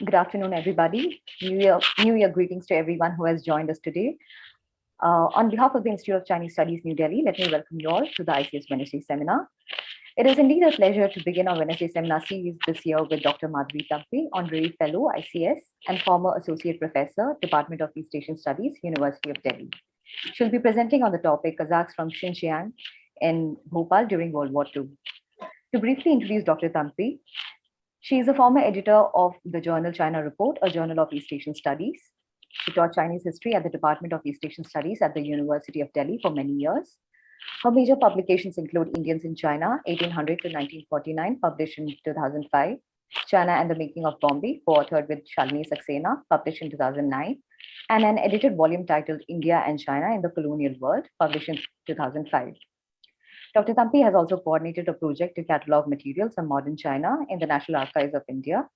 Good afternoon, everybody. New Year greetings to everyone who has joined us today. On behalf of the Institute of Chinese Studies, New Delhi, let me welcome you all to the ICS Wednesday seminar. It is indeed a pleasure to begin our Wednesday seminar series this year with Dr. Madhvi Tampi, Honorary Fellow, ICS, and former Associate Professor, Department of East Asian Studies, University of Delhi. She'll be presenting on the topic Kazakhs from Xinjiang in Bhopal during World War II. To briefly introduce Dr. Tampi, she is a former editor of the journal China Report, a journal of East Asian Studies. She taught Chinese history at the Department of East Asian Studies at the University of Delhi for many years. Her major publications include Indians in China, 1800 to 1949, published in 2005, China and the Making of Bombay, co-authored with Shalini Saxena, published in 2009, and an edited volume titled India and China in the Colonial World, published in 2005. Dr. Tampi has also coordinated a project to catalog materials on modern China in the National Archives of India.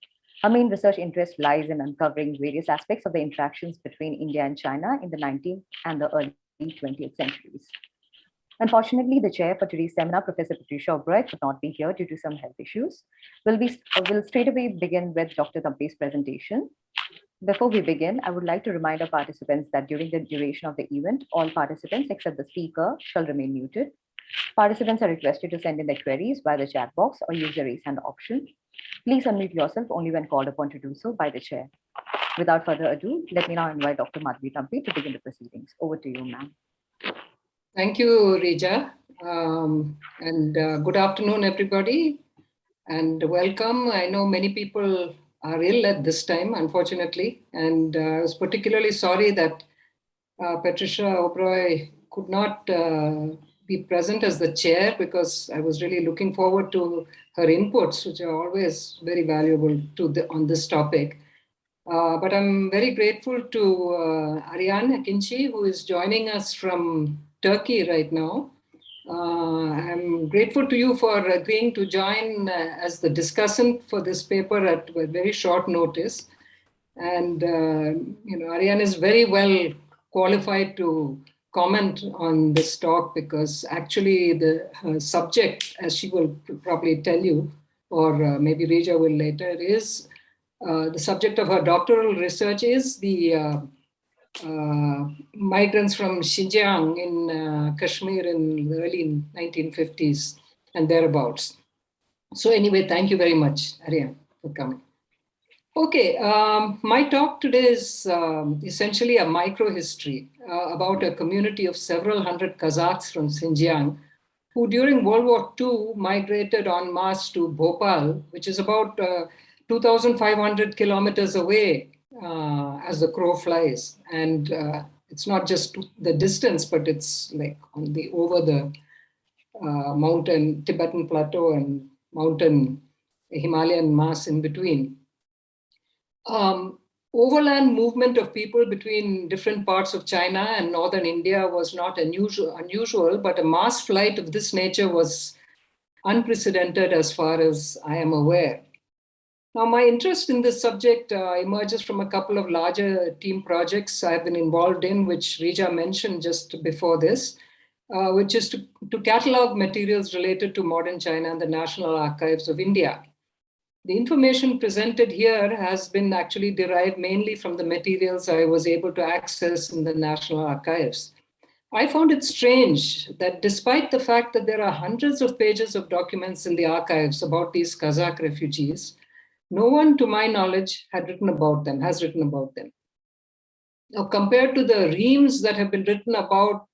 Her main research interest lies in uncovering various aspects of the interactions between India and China in the 19th and the early 20th centuries. Unfortunately, the chair for today's seminar, Professor Patricia O'Brien, could not be here due to some health issues. We'll straight away begin with Dr. Tampi's presentation. Before we begin, I would like to remind our participants that during the duration of the event, all participants except the speaker shall remain muted. Participants are requested to send in their queries via the chat box or use the raise hand option. Please unmute yourself only when called upon to do so by the chair. Without further ado, let me now invite Dr. Madhvi Tampi to begin the proceedings. Over to you, ma'am. Thank you, Rija. Good afternoon, everybody, and welcome. I know many people are ill at this time, unfortunately, and I was particularly sorry that Patricia O'Brien could not be present as the chair, because I was really looking forward to her inputs, which are always very valuable on this topic. But I'm very grateful to Ariane Akinci, who is joining us from Turkey right now. I'm grateful to you for agreeing to join as the discussant for this paper at a very short notice. And, Ariane is very well qualified to comment on this talk, because actually the subject, as she will probably tell you, or maybe Rija will later, is the subject of her doctoral research is the migrants from Xinjiang in Kashmir in the early 1950s and thereabouts. So anyway, thank you very much, Ariane, for coming. Okay, my talk today is essentially a microhistory about a community of several hundred Kazakhs from Xinjiang who during World War II migrated en masse to Bhopal, which is about 2,500 kilometers away as the crow flies. And it's not just the distance, but it's like over the mountain, Tibetan plateau and mountain Himalayan mass in between. Overland movement of people between different parts of China and northern India was not unusual, but a mass flight of this nature was unprecedented as far as I am aware. Now, my interest in this subject emerges from a couple of larger team projects I've been involved in, which Rija mentioned just before this, which is to catalog materials related to modern China and the National Archives of India. The information presented here has been actually derived mainly from the materials I was able to access in the National Archives. I found it strange that despite the fact that there are hundreds of pages of documents in the archives about these Kazakh refugees, no one, to my knowledge, has written about them. Now, compared to the reams that have been written about,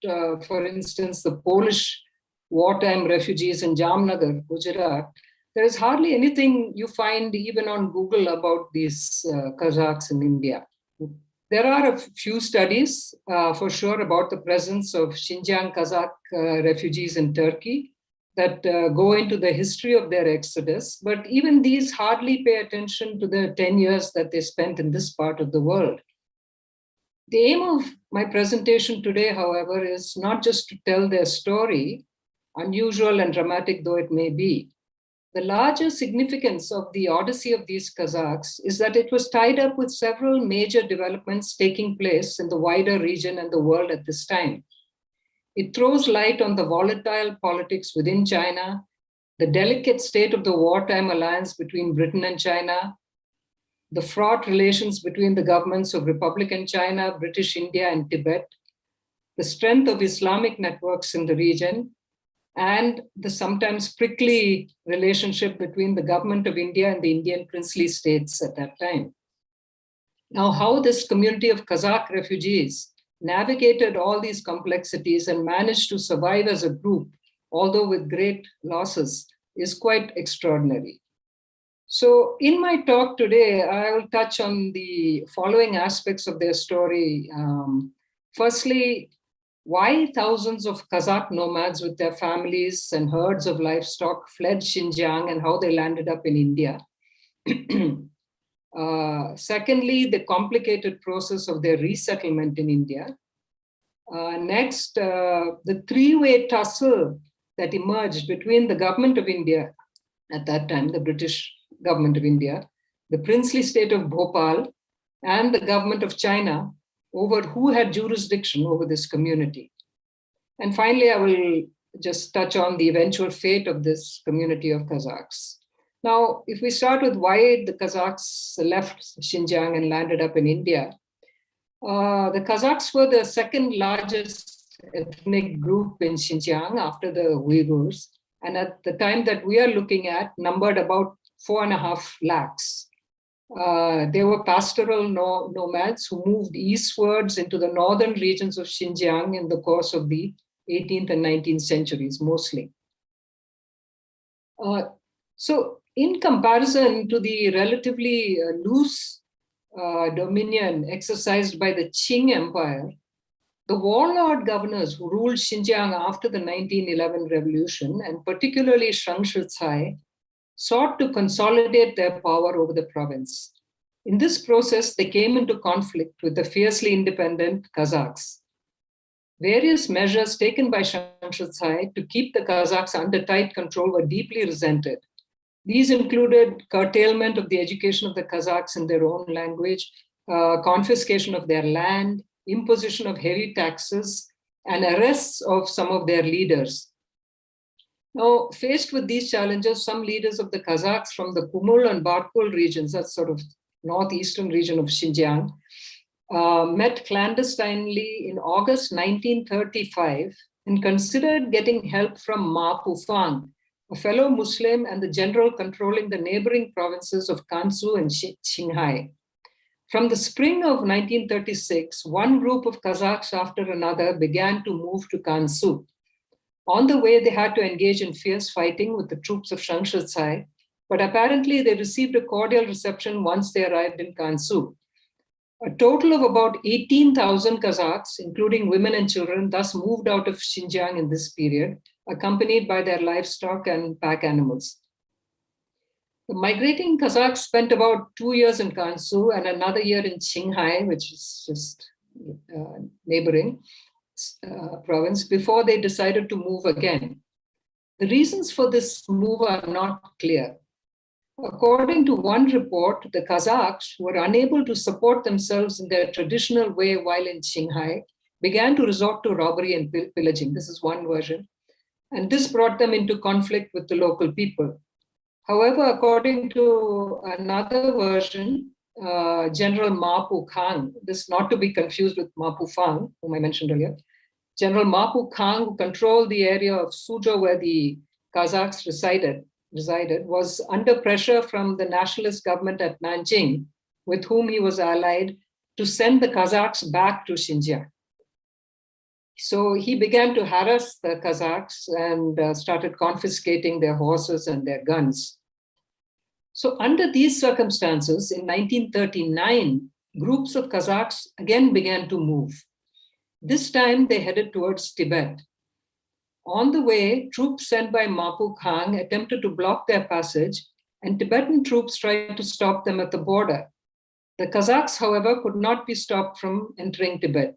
for instance, the Polish wartime refugees in Jamnagar, Gujarat, there is hardly anything you find even on Google about these Kazakhs in India. There are a few studies for sure about the presence of Xinjiang Kazakh refugees in Turkey that go into the history of their exodus, but even these hardly pay attention to the 10 years that they spent in this part of the world. The aim of my presentation today, however, is not just to tell their story, unusual and dramatic though it may be. The larger significance of the odyssey of these Kazakhs is that it was tied up with several major developments taking place in the wider region and the world at this time. It throws light on the volatile politics within China, the delicate state of the wartime alliance between Britain and China, the fraught relations between the governments of Republican China, British India, and Tibet, the strength of Islamic networks in the region, and the sometimes prickly relationship between the government of India and the Indian princely states at that time. Now, how this community of Kazakh refugees navigated all these complexities and managed to survive as a group, although with great losses, is quite extraordinary. So in my talk today, I will touch on the following aspects of their story. Firstly, why thousands of Kazakh nomads with their families and herds of livestock fled Xinjiang and how they landed up in India. Secondly, the complicated process of their resettlement in India. Next, the three-way tussle that emerged between the government of India at that time, the British government of India, the princely state of Bhopal, and the government of China over who had jurisdiction over this community. And finally, I will just touch on the eventual fate of this community of Kazakhs. Now, if we start with why the Kazakhs left Xinjiang and landed up in India, the Kazakhs were the second largest ethnic group in Xinjiang after the Uyghurs. And at the time that we are looking at, numbered about 4.5 lakhs. They were pastoral nomads who moved eastwards into the northern regions of Xinjiang in the course of the 18th and 19th centuries, mostly. So in comparison to the relatively loose dominion exercised by the Qing Empire, the warlord governors who ruled Xinjiang after the 1911 revolution, and particularly Shang Shi-cai, sought to consolidate their power over the province. In this process, they came into conflict with the fiercely independent Kazakhs. Various measures taken by Shang Shi-cai to keep the Kazakhs under tight control were deeply resented. These included curtailment of the education of the Kazakhs in their own language, confiscation of their land, imposition of heavy taxes, and arrests of some of their leaders. Now, faced with these challenges, some leaders of the Kazakhs from the Kumul and Barkul regions, that's sort of northeastern region of Xinjiang, met clandestinely in August 1935 and considered getting help from Ma Pufang, a fellow Muslim and the general controlling the neighboring provinces of Gansu and Qinghai. From the spring of 1936, one group of Kazakhs after another began to move to Gansu. On the way, they had to engage in fierce fighting with the troops of Shang Shi-cai, but apparently they received a cordial reception once they arrived in Gansu. A total of about 18,000 Kazakhs, including women and children, thus moved out of Xinjiang in this period, accompanied by their livestock and pack animals. The migrating Kazakhs spent about 2 years in Gansu and another year in Qinghai, which is just neighboring province, before they decided to move again. The reasons for this move are not clear. According to one report, the Kazakhs, who were unable to support themselves in their traditional way while in Qinghai, began to resort to robbery and pillaging. This is one version. And this brought them into conflict with the local people. However, according to another version, General Ma Pufang, this not to be confused with Ma Pufang, whom I mentioned earlier, General Ma Pufang, who controlled the area of Suzhou where the Kazakhs resided, was under pressure from the nationalist government at Nanjing, with whom he was allied, to send the Kazakhs back to Xinjiang. So he began to harass the Kazakhs and started confiscating their horses and their guns. So under these circumstances, in 1939, groups of Kazakhs again began to move. This time they headed towards Tibet. On the way, troops sent by Ma Pufang attempted to block their passage, and Tibetan troops tried to stop them at the border. The Kazakhs, however, could not be stopped from entering Tibet.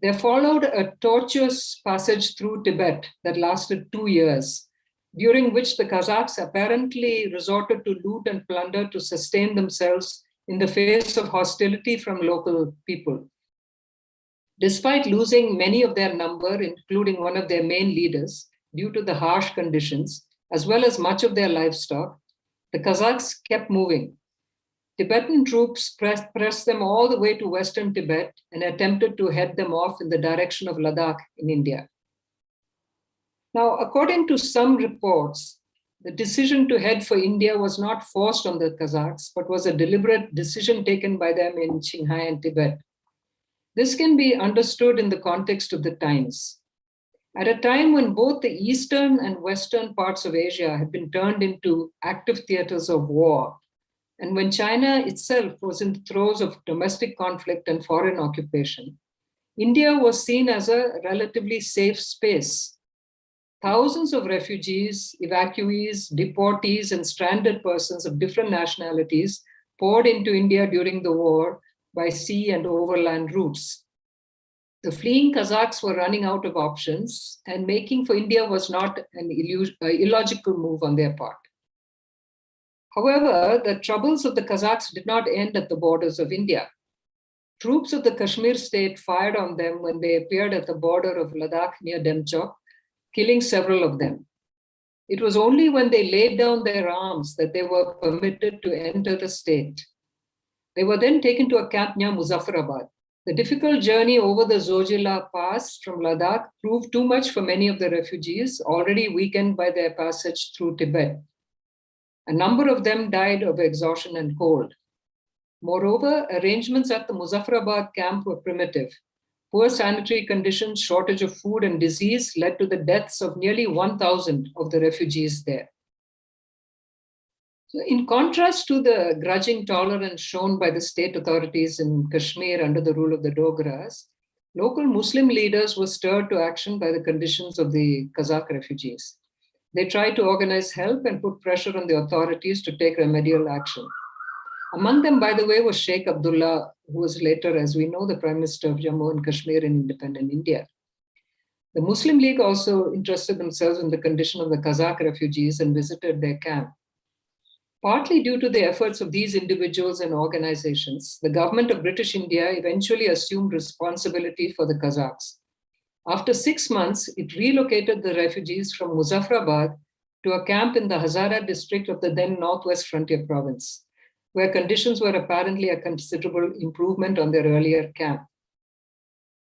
There followed a tortuous passage through Tibet that lasted 2 years, during which the Kazakhs apparently resorted to loot and plunder to sustain themselves in the face of hostility from local people. Despite losing many of their number, including one of their main leaders, due to the harsh conditions, as well as much of their livestock, the Kazakhs kept moving. Tibetan troops pressed them all the way to Western Tibet and attempted to head them off in the direction of Ladakh in India. Now, according to some reports, the decision to head for India was not forced on the Kazakhs, but was a deliberate decision taken by them in Xinjiang and Tibet. This can be understood in the context of the times. At a time when both the eastern and western parts of Asia had been turned into active theaters of war, and when China itself was in the throes of domestic conflict and foreign occupation, India was seen as a relatively safe space. Thousands of refugees, evacuees, deportees, and stranded persons of different nationalities poured into India during the war by sea and overland routes. The fleeing Kazakhs were running out of options, and making for India was not an illogical move on their part. However, the troubles of the Kazakhs did not end at the borders of India. Troops of the Kashmir state fired on them when they appeared at the border of Ladakh near Demchok, killing several of them. It was only when they laid down their arms that they were permitted to enter the state. They were then taken to a camp near Muzaffarabad. The difficult journey over the Zojila Pass from Ladakh proved too much for many of the refugees, already weakened by their passage through Tibet. A number of them died of exhaustion and cold. Moreover, arrangements at the Muzaffarabad camp were primitive. Poor sanitary conditions, shortage of food, and disease led to the deaths of nearly 1,000 of the refugees there. So in contrast to the grudging tolerance shown by the state authorities in Kashmir under the rule of the Dogras, local Muslim leaders were stirred to action by the conditions of the Kazakh refugees. They tried to organize help and put pressure on the authorities to take remedial action. Among them, by the way, was Sheikh Abdullah, who was later, as we know, the Prime Minister of Jammu and Kashmir in independent India. The Muslim League also interested themselves in the condition of the Kazakh refugees and visited their camp. Partly due to the efforts of these individuals and organizations, the government of British India eventually assumed responsibility for the Kazakhs. After 6 months, it relocated the refugees from Muzaffarabad to a camp in the Hazara district of the then Northwest Frontier province, where conditions were apparently a considerable improvement on their earlier camp.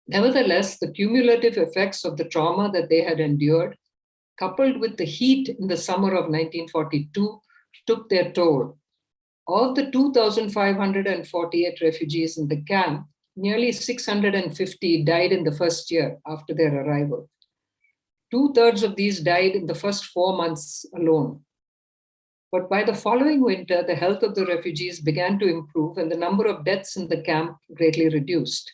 Nevertheless, the cumulative effects of the trauma that they had endured, coupled with the heat in the summer of 1942, took their toll. Of the 2,548 refugees in the camp, nearly 650 died in the first year after their arrival. 2/3 of these died in the first 4 months alone. But by the following winter, the health of the refugees began to improve and the number of deaths in the camp greatly reduced.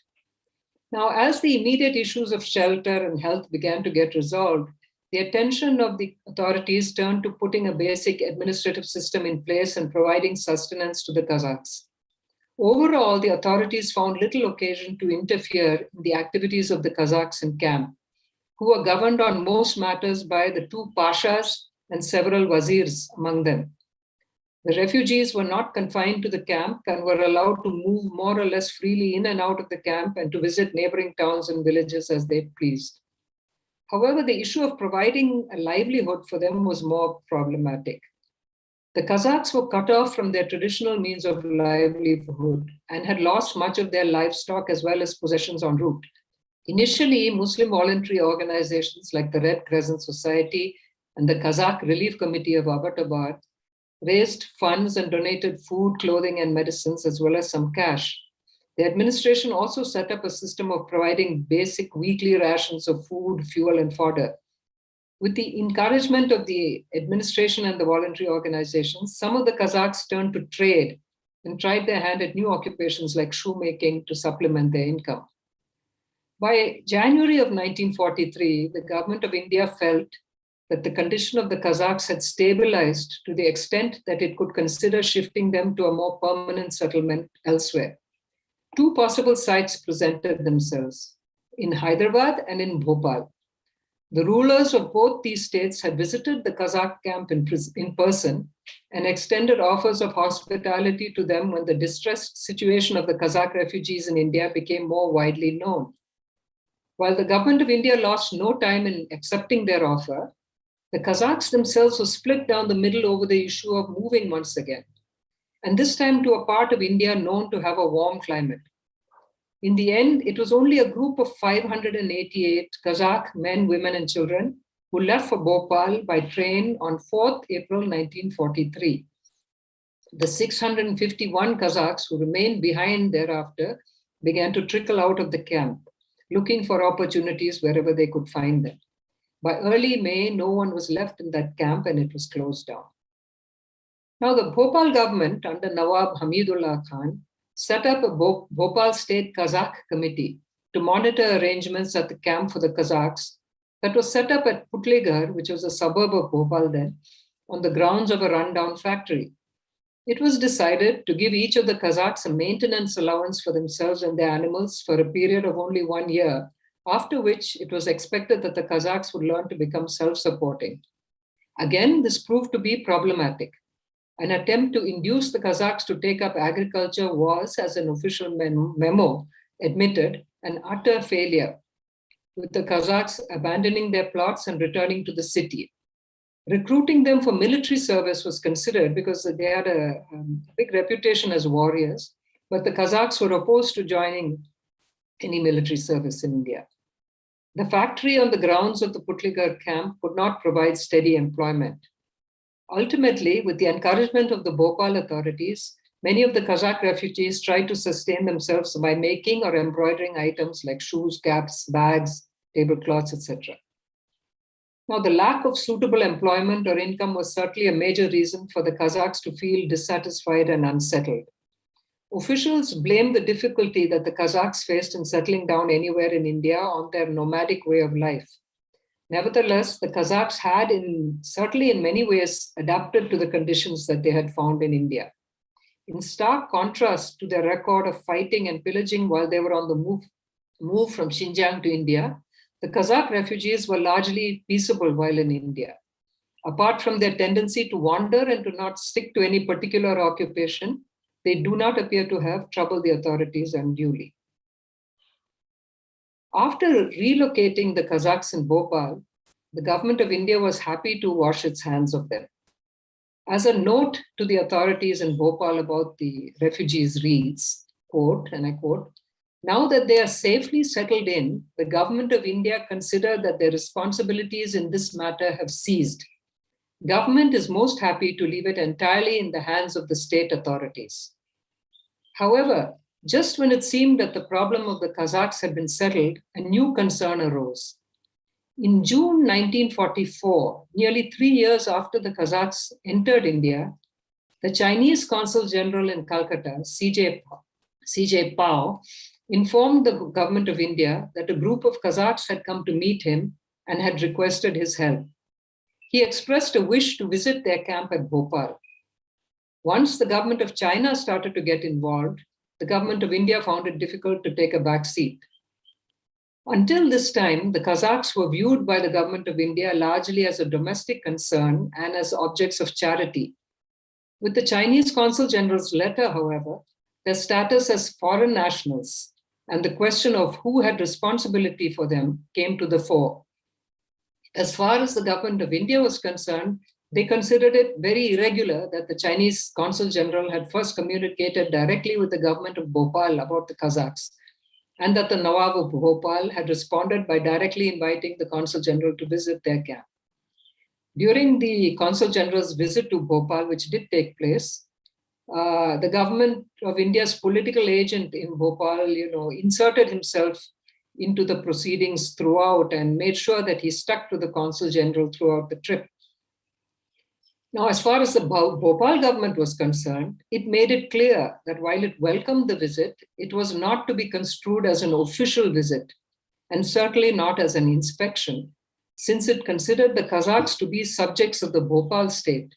Now, as the immediate issues of shelter and health began to get resolved, the attention of the authorities turned to putting a basic administrative system in place and providing sustenance to the Kazakhs. Overall, the authorities found little occasion to interfere in the activities of the Kazakhs in camp, who were governed on most matters by the 2 pashas and several wazirs among them. The refugees were not confined to the camp and were allowed to move more or less freely in and out of the camp and to visit neighboring towns and villages as they pleased. However, the issue of providing a livelihood for them was more problematic. The Kazakhs were cut off from their traditional means of livelihood and had lost much of their livestock as well as possessions en route. Initially, Muslim voluntary organizations like the Red Crescent Society and the Kazakh Relief Committee of Abbottabad raised funds and donated food, clothing, and medicines, as well as some cash. The administration also set up a system of providing basic weekly rations of food, fuel, and fodder. With the encouragement of the administration and the voluntary organizations, some of the Kazakhs turned to trade and tried their hand at new occupations like shoemaking to supplement their income. By January of 1943, the government of India felt that the condition of the Kazakhs had stabilized to the extent that it could consider shifting them to a more permanent settlement elsewhere. 2 possible sites presented themselves, in Hyderabad and in Bhopal. The rulers of both these states had visited the Kazakh camp in person and extended offers of hospitality to them when the distressed situation of the Kazakh refugees in India became more widely known. While the government of India lost no time in accepting their offer, the Kazakhs themselves were split down the middle over the issue of moving once again. and this time to a part of India known to have a warm climate. In the end, it was only a group of 588 Kazakh men, women, and children who left for Bhopal by train on 4th April 1943. The 651 Kazakhs who remained behind thereafter began to trickle out of the camp, looking for opportunities wherever they could find them. By early May, no one was left in that camp and it was closed down. Now, the Bhopal government under Nawab Hamidullah Khan set up a Bhopal State Kazakh Committee to monitor arrangements at the camp for the Kazakhs that was set up at Putleghar, which was a suburb of Bhopal then, on the grounds of a rundown factory. It was decided to give each of the Kazakhs a maintenance allowance for themselves and their animals for a period of only 1 year, after which it was expected that the Kazakhs would learn to become self-supporting. Again, this proved to be problematic. An attempt to induce the Kazakhs to take up agriculture was, as an official memo admitted, an utter failure, with the Kazakhs abandoning their plots and returning to the city. Recruiting them for military service was considered because they had a big reputation as warriors, but the Kazakhs were opposed to joining any military service in India. The factory on the grounds of the Putleghar camp could not provide steady employment. Ultimately, with the encouragement of the Bhopal authorities, many of the Kazakh refugees tried to sustain themselves by making or embroidering items like shoes, caps, bags, tablecloths, etc. Now, the lack of suitable employment or income was certainly a major reason for the Kazakhs to feel dissatisfied and unsettled. Officials blamed the difficulty that the Kazakhs faced in settling down anywhere in India on their nomadic way of life. Nevertheless, the Kazakhs had certainly in many ways adapted to the conditions that they had found in India. In stark contrast to their record of fighting and pillaging while they were on the move from Xinjiang to India, the Kazakh refugees were largely peaceable while in India. Apart from their tendency to wander and to not stick to any particular occupation, they do not appear to have troubled the authorities unduly. After relocating the Kazakhs in Bhopal, the government of India was happy to wash its hands of them. As a note to the authorities in Bhopal about the refugees reads, quote, and I quote, "Now that they are safely settled in, the government of India consider that their responsibilities in this matter have ceased. Government is most happy to leave it entirely in the hands of the state authorities." However, just when it seemed that the problem of the Kazakhs had been settled, a new concern arose. In June 1944, nearly 3 years after the Kazakhs entered India, the Chinese Consul General in Calcutta, C.J. Pao, informed the government of India that a group of Kazakhs had come to meet him and had requested his help. He expressed a wish to visit their camp at Bhopal. Once the government of China started to get involved, the government of India found it difficult to take a back seat. Until this time, the Kazakhs were viewed by the government of India largely as a domestic concern and as objects of charity. With the Chinese Consul General's letter, however, their status as foreign nationals and the question of who had responsibility for them came to the fore. As far as the government of India was concerned, they considered it very irregular that the Chinese Consul General had first communicated directly with the government of Bhopal about the Kazakhs, and that the Nawab of Bhopal had responded by directly inviting the Consul General to visit their camp. During the Consul General's visit to Bhopal, which did take place, the government of India's political agent in Bhopal, inserted himself into the proceedings throughout and made sure that he stuck to the Consul General throughout the trip. Now, as far as the Bhopal government was concerned, it made it clear that while it welcomed the visit, it was not to be construed as an official visit, and certainly not as an inspection, since it considered the Kazakhs to be subjects of the Bhopal state.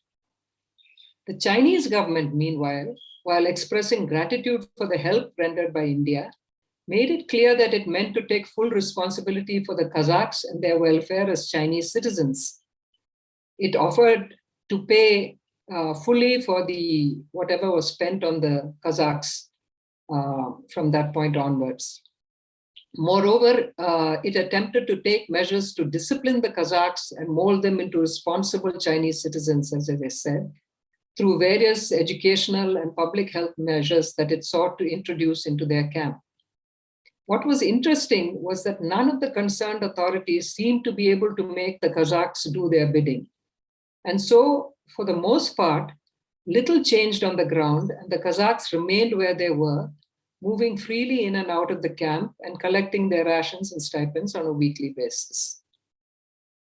The Chinese government, meanwhile, while expressing gratitude for the help rendered by India, made it clear that it meant to take full responsibility for the Kazakhs and their welfare as Chinese citizens. It offered to pay fully for whatever was spent on the Kazakhs from that point onwards. Moreover, it attempted to take measures to discipline the Kazakhs and mold them into responsible Chinese citizens, as I said, through various educational and public health measures that it sought to introduce into their camp. What was interesting was that none of the concerned authorities seemed to be able to make the Kazakhs do their bidding. And so, for the most part, little changed on the ground, and the Kazakhs remained where they were, moving freely in and out of the camp and collecting their rations and stipends on a weekly basis.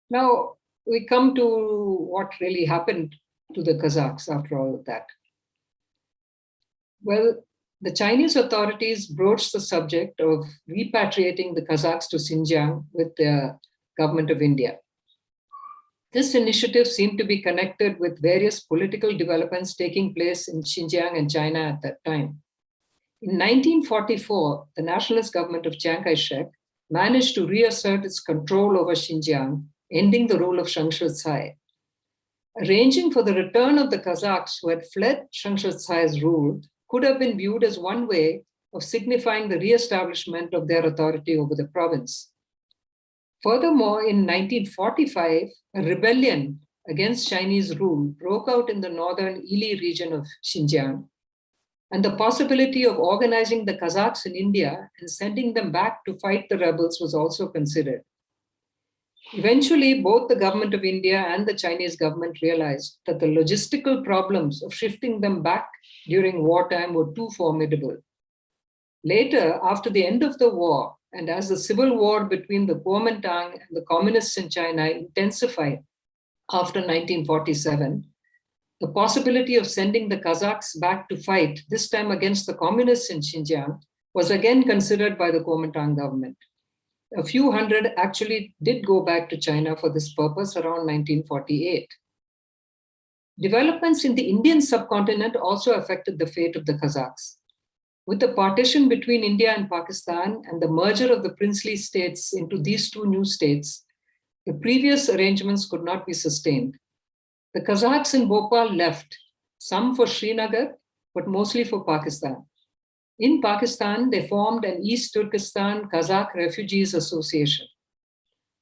Now, we come to what really happened to the Kazakhs after all of that. Well, the Chinese authorities broached the subject of repatriating the Kazakhs to Xinjiang with the government of India. This initiative seemed to be connected with various political developments taking place in Xinjiang and China at that time. In 1944, the nationalist government of Chiang Kai-shek managed to reassert its control over Xinjiang, ending the rule of Chiang Kai-shek. Arranging for the return of the Kazakhs who had fled Chiang Kai-shek's rule could have been viewed as one way of signifying the re-establishment of their authority over the province. Furthermore, in 1945, a rebellion against Chinese rule broke out in the northern Ili region of Xinjiang, and the possibility of organizing the Kazakhs in India and sending them back to fight the rebels was also considered. Eventually, both the government of India and the Chinese government realized that the logistical problems of shifting them back during wartime were too formidable. Later, after the end of the war, and as the civil war between the Kuomintang and the communists in China intensified after 1947, the possibility of sending the Kazakhs back to fight, this time against the communists in Xinjiang, was again considered by the Kuomintang government. A few hundred actually did go back to China for this purpose around 1948. Developments in the Indian subcontinent also affected the fate of the Kazakhs. With the partition between India and Pakistan and the merger of the princely states into these two new states, the previous arrangements could not be sustained. The Kazakhs in Bhopal left, some for Srinagar, but mostly for Pakistan. In Pakistan, they formed an East Turkestan Kazakh Refugees Association.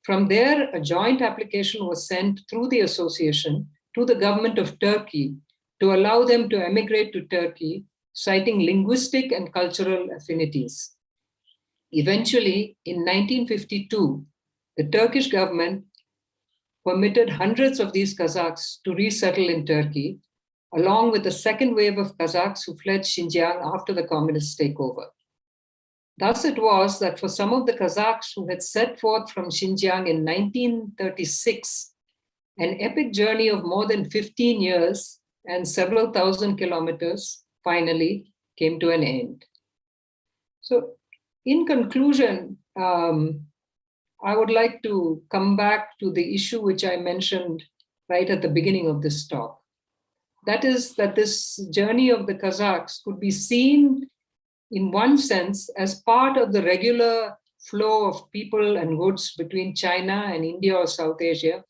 From there, a joint application was sent through the association to the government of Turkey to allow them to emigrate to Turkey, citing linguistic and cultural affinities. Eventually, in 1952, the Turkish government permitted hundreds of these Kazakhs to resettle in Turkey, along with a second wave of Kazakhs who fled Xinjiang after the communist takeover. Thus it was that for some of the Kazakhs who had set forth from Xinjiang in 1936, an epic journey of more than 15 years and several thousand kilometers finally came to an end. So in conclusion, I would like to come back to the issue which I mentioned right at the beginning of this talk. That is that this journey of the Kazakhs could be seen in one sense as part of the regular flow of people and goods between China and India or South Asia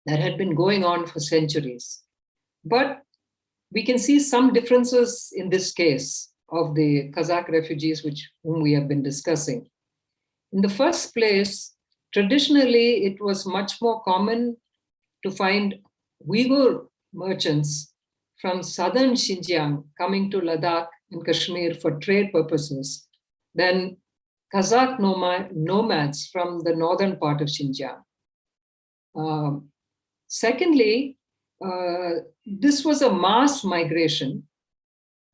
that had been going on for centuries. But we can see some differences in this case of the Kazakh refugees whom we have been discussing. In the first place, traditionally, it was much more common to find Uyghur merchants from southern Xinjiang coming to Ladakh and Kashmir for trade purposes than Kazakh nomads from the northern part of Xinjiang. Secondly, this was a mass migration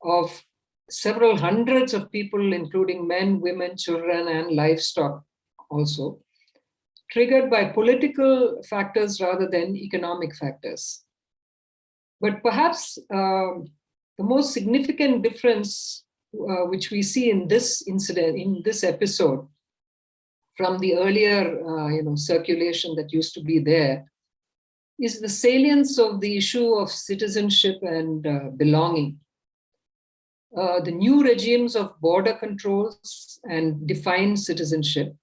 of several hundreds of people, including men, women, children, and livestock also, triggered by political factors rather than economic factors. But perhaps the most significant difference which we see in this incident, in this episode, from the earlier circulation that used to be there, is the salience of the issue of citizenship and belonging. The new regimes of border controls and defined citizenship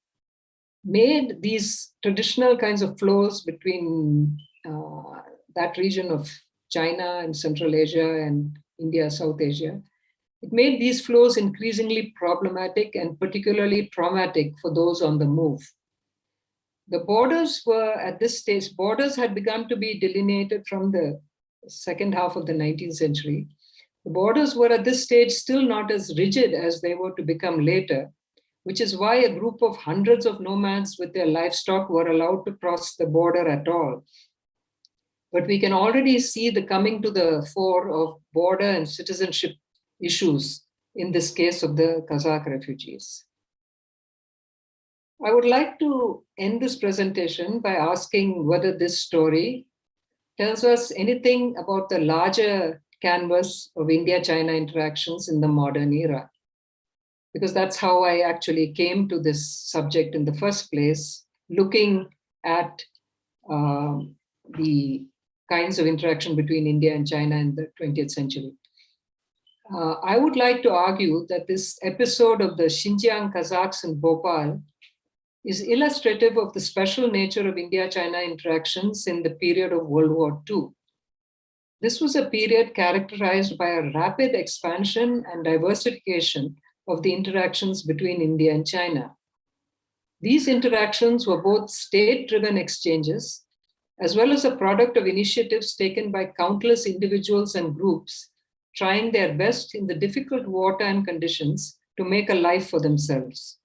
made these traditional kinds of flows between that region of China and Central Asia and India, South Asia. It made these flows increasingly problematic and particularly traumatic for those on the move. The borders were, at this stage, borders had begun to be delineated from the second half of the 19th century, the borders were at this stage still not as rigid as they were to become later, which is why a group of hundreds of nomads with their livestock were allowed to cross the border at all. But we can already see the coming to the fore of border and citizenship issues in this case of the Kazakh refugees. I would like to end this presentation by asking whether this story tells us anything about the larger canvas of India-China interactions in the modern era. Because that's how I actually came to this subject in the first place, looking at the kinds of interaction between India and China in the 20th century. I would like to argue that this episode of the Xinjiang Kazakhs in Bhopal is illustrative of the special nature of India-China interactions in the period of World War II. This was a period characterized by a rapid expansion and diversification of the interactions between India and China. These interactions were both state-driven exchanges, as well as a product of initiatives taken by countless individuals and groups trying their best in the difficult wartime conditions to make a life for themselves.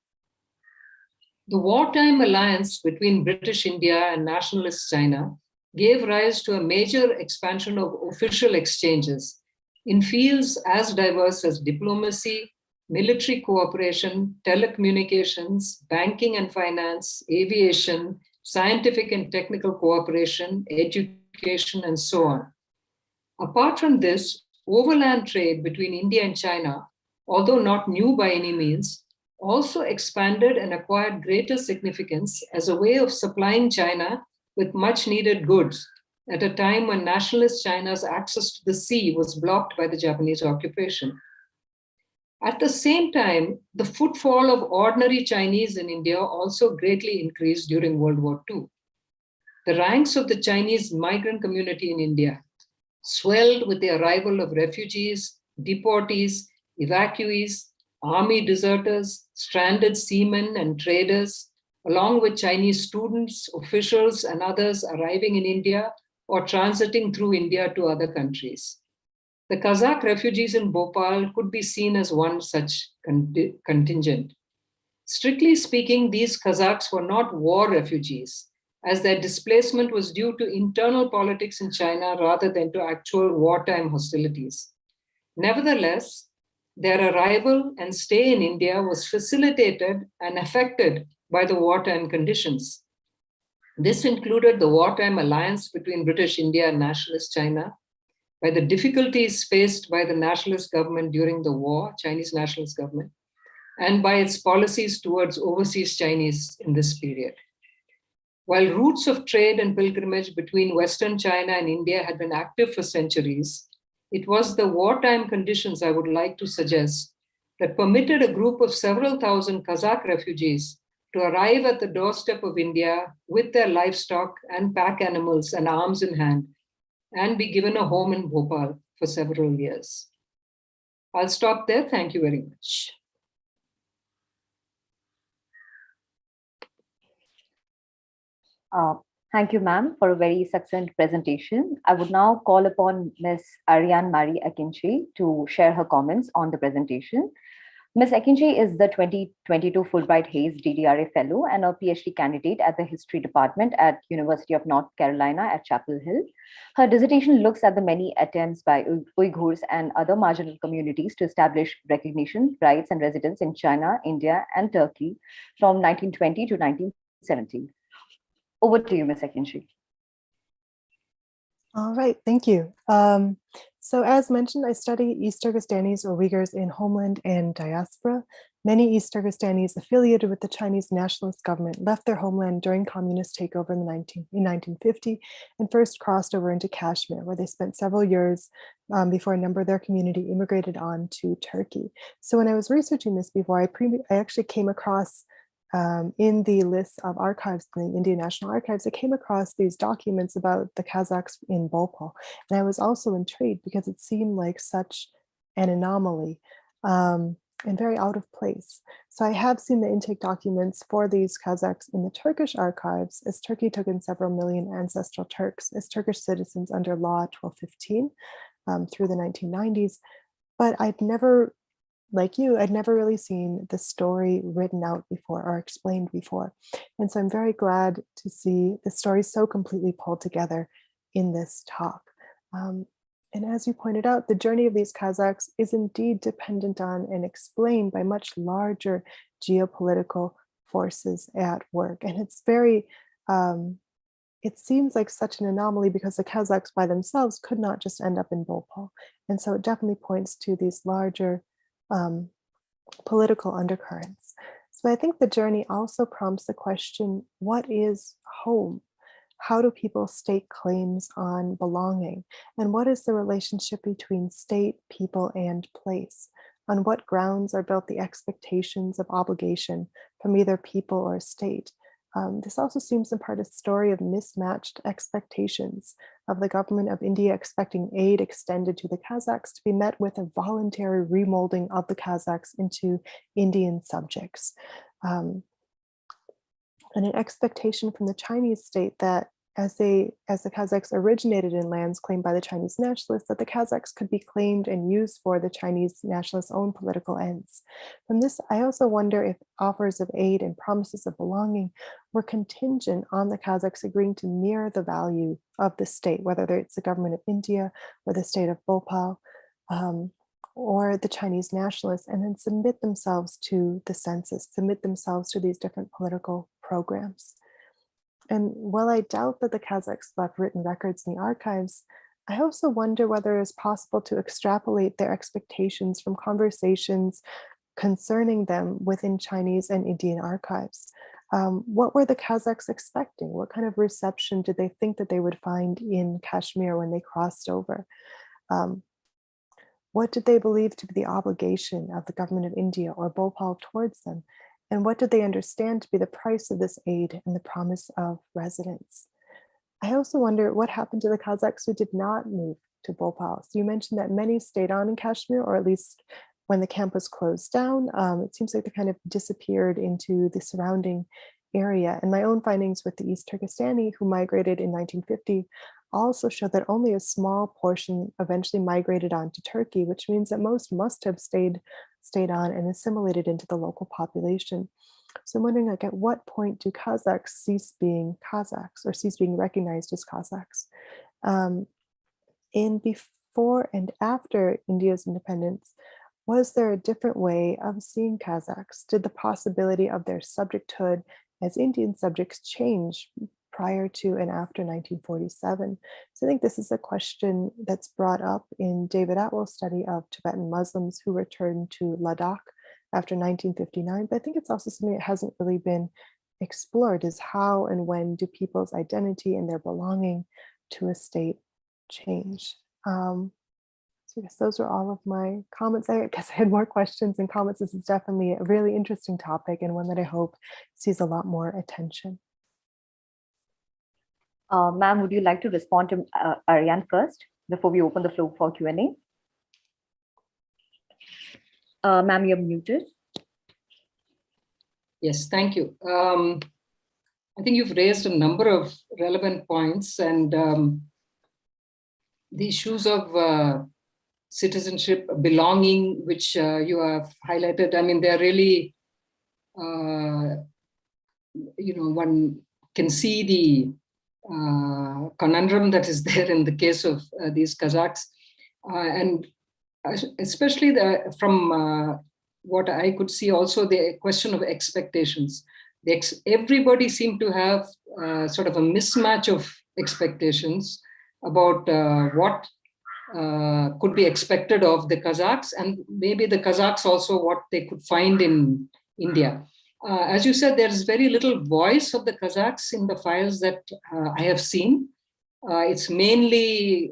The wartime alliance between British India and Nationalist China gave rise to a major expansion of official exchanges in fields as diverse as diplomacy, military cooperation, telecommunications, banking and finance, aviation, scientific and technical cooperation, education, and so on. Apart from this, overland trade between India and China, although not new by any means, also expanded and acquired greater significance as a way of supplying China with much needed goods at a time when nationalist China's access to the sea was blocked by the Japanese occupation. At the same time, the footfall of ordinary Chinese in India also greatly increased during World War II. The ranks of the Chinese migrant community in India swelled with the arrival of refugees, deportees, evacuees, army deserters, stranded seamen and traders, along with Chinese students, officials, and others arriving in India or transiting through India to other countries. The Kazakh refugees in Bhopal could be seen as one such contingent. Strictly speaking, these Kazakhs were not war refugees, as their displacement was due to internal politics in China rather than to actual wartime hostilities. Nevertheless, their arrival and stay in India was facilitated and affected by the wartime conditions. This included the wartime alliance between British India and Nationalist China, by the difficulties faced by the nationalist government during the war, Chinese nationalist government, and by its policies towards overseas Chinese in this period. While routes of trade and pilgrimage between Western China and India had been active for centuries, it was the wartime conditions, I would like to suggest, that permitted a group of several thousand Kazakh refugees to arrive at the doorstep of India with their livestock and pack animals and arms in hand, and be given a home in Bhopal for several years. I'll stop there. Thank you very much. Thank you, ma'am, for a very succinct presentation. I would now call upon Ms. Ariane Marie Akinci to share her comments on the presentation. Ms. Akinci is the 2022 Fulbright Hays DDRA Fellow and a PhD candidate at the History Department at University of North Carolina at Chapel Hill. Her dissertation looks at the many attempts by Uyghurs and other marginal communities to establish recognition, rights, and residence in China, India, and Turkey from 1920 to 1970. Over to you, Ms. Akinci. All right, thank you. So as mentioned, I study East Turkestanis or Uyghurs in homeland and diaspora. Many East Turkestanis affiliated with the Chinese nationalist government left their homeland during communist takeover in 1950 and first crossed over into Kashmir, where they spent several years before a number of their community immigrated on to Turkey. So when I was researching this before, I actually came across in the list of archives in the Indian National Archives, I came across these documents about the Kazakhs in Bhopal. And I was also intrigued because it seemed like such an anomaly. and very out of place. So I have seen the intake documents for these Kazakhs in the Turkish archives, as Turkey took in several million ancestral Turks as Turkish citizens under Law 1215 through the 1990s. But I'd never, like you, I'd never really seen the story written out before or explained before. And so I'm very glad to see the story so completely pulled together in this talk. And as you pointed out, the journey of these Kazakhs is indeed dependent on and explained by much larger geopolitical forces at work. And it's very, it seems like such an anomaly because the Kazakhs by themselves could not just end up in Bhopal. And so it definitely points to these larger political undercurrents. So I think the journey also prompts the question, what is home? How do people stake claims on belonging? And what is the relationship between state, people, and place? On what grounds are built the expectations of obligation from either people or state? This also seems in part a story of mismatched expectations of the government of India expecting aid extended to the Kazakhs to be met with a voluntary remolding of the Kazakhs into Indian subjects. And an expectation from the Chinese state that as the Kazakhs originated in lands claimed by the Chinese nationalists, that the Kazakhs could be claimed and used for the Chinese nationalists' own political ends. From this, I also wonder if offers of aid and promises of belonging were contingent on the Kazakhs agreeing to mirror the value of the state, whether it's the government of India or the state of Bhopal, or the Chinese nationalists, and then submit themselves to the census, submit themselves to these different political programs. And while I doubt that the Kazakhs left written records in the archives, I also wonder whether it's possible to extrapolate their expectations from conversations concerning them within Chinese and Indian archives. What were the Kazakhs expecting? What kind of reception did they think that they would find in Kashmir when they crossed over? What did they believe to be the obligation of the government of India or Bhopal towards them? And what did they understand to be the price of this aid and the promise of residence? I also wonder what happened to the Kazakhs who did not move to Bhopal. So you mentioned that many stayed on in Kashmir, or at least when the camp was closed down. It seems like they kind of disappeared into the surrounding area. And my own findings with the East Turkestani who migrated in 1950 also show that only a small portion eventually migrated on to Turkey, which means that most must have stayed on and assimilated into the local population. So I'm wondering, like, at what point do Kazakhs cease being Kazakhs or cease being recognized as Kazakhs? In before and after India's independence, was there a different way of seeing Kazakhs? Did the possibility of their subjecthood as Indian subjects change prior to and after 1947? So I think this is a question that's brought up in David Atwell's study of Tibetan Muslims who returned to Ladakh after 1959. But I think it's also something that hasn't really been explored, is how and when do people's identity and their belonging to a state change? So I guess those are all of my comments. I guess I had more questions and comments. This is definitely a really interesting topic and one that I hope sees a lot more attention. Ma'am, would you like to respond to Ariane first before we open the floor for Q&A? Ma'am, you're muted. Yes, thank you. I think you've raised a number of relevant points, and the issues of citizenship, belonging, which you have highlighted, I mean, they're really, one can see the conundrum that is there in the case of these Kazakhs, and especially from what I could see also the question of expectations. Everybody seemed to have sort of a mismatch of expectations about what could be expected of the Kazakhs, and maybe the Kazakhs also what they could find in India. As you said, there is very little voice of the Kazakhs in the files that I have seen. It's mainly,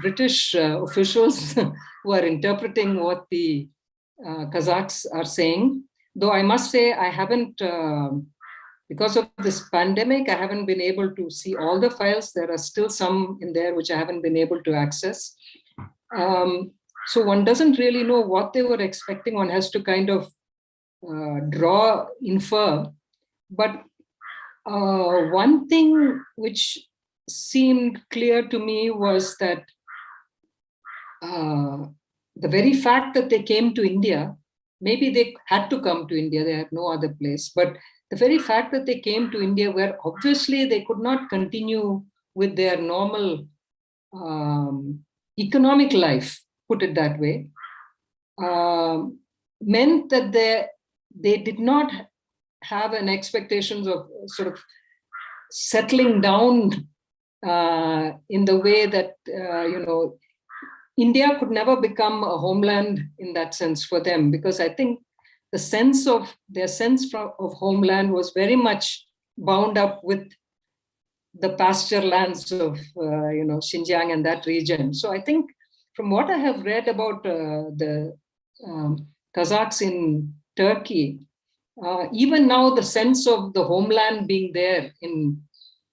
British officials who are interpreting what the Kazakhs are saying. Though I must say, I haven't, because of this pandemic, I haven't been able to see all the files. There are still some in there which I haven't been able to access. So one doesn't really know what they were expecting. One has to kind of infer. But one thing which seemed clear to me was that the very fact that they came to India, maybe they had to come to India, they had no other place, but the very fact that they came to India, where obviously they could not continue with their normal economic life, put it that way, meant that they did not have an expectations of sort of settling down in the way that, India could never become a homeland in that sense for them, because I think their sense of homeland was very much bound up with the pasture lands of Xinjiang and that region. So I think from what I have read about the Kazakhs in Turkey, even now the sense of the homeland being there in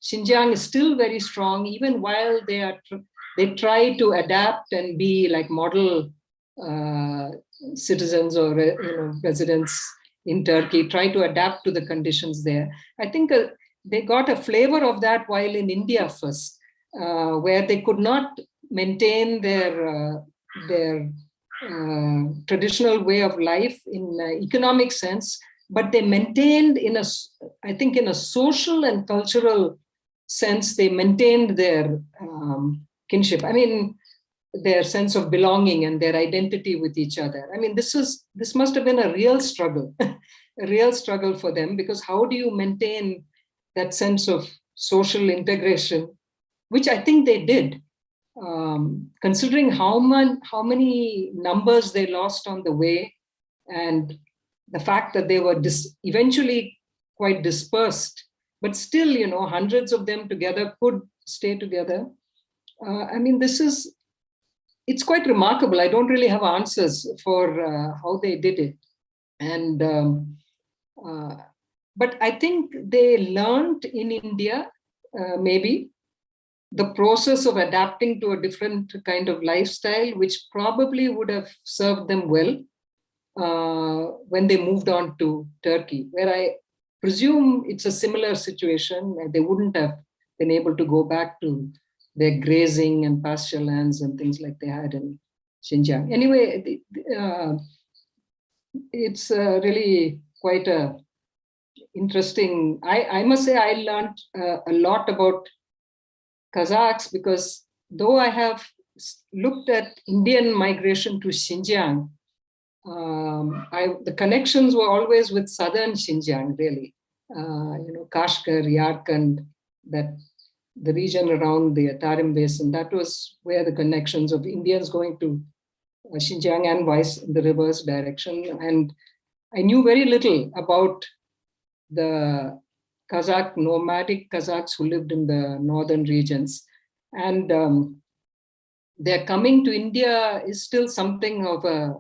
Xinjiang is still very strong, even while they try to adapt and be like model citizens or residents in Turkey, try to adapt to the conditions there. I think they got a flavor of that while in India first, where they could not maintain their traditional way of life in economic sense, but they maintained in a social and cultural sense, they maintained their kinship. I mean, their sense of belonging and their identity with each other. I mean, this must have been a real struggle, a real struggle for them, because how do you maintain that sense of social integration, which I think they did, considering how many numbers they lost on the way, and the fact that they were eventually quite dispersed, but still, hundreds of them together could stay together. I mean, it's quite remarkable. I don't really have answers for how they did it. And but I think they learned in India, maybe, the process of adapting to a different kind of lifestyle, which probably would have served them well when they moved on to Turkey, where I presume it's a similar situation. They wouldn't have been able to go back to their grazing and pasture lands and things like they had in Xinjiang. Anyway, it's really quite a interesting. I must say I learned a lot about Kazakhs, because though I have looked at Indian migration to Xinjiang, the connections were always with southern Xinjiang, really. Kashgar, Yarkand, the region around the Tarim Basin, that was where the connections of Indians going to Xinjiang and vice in the reverse direction. And I knew very little about the nomadic Kazakhs who lived in the northern regions. And their coming to India is still something of a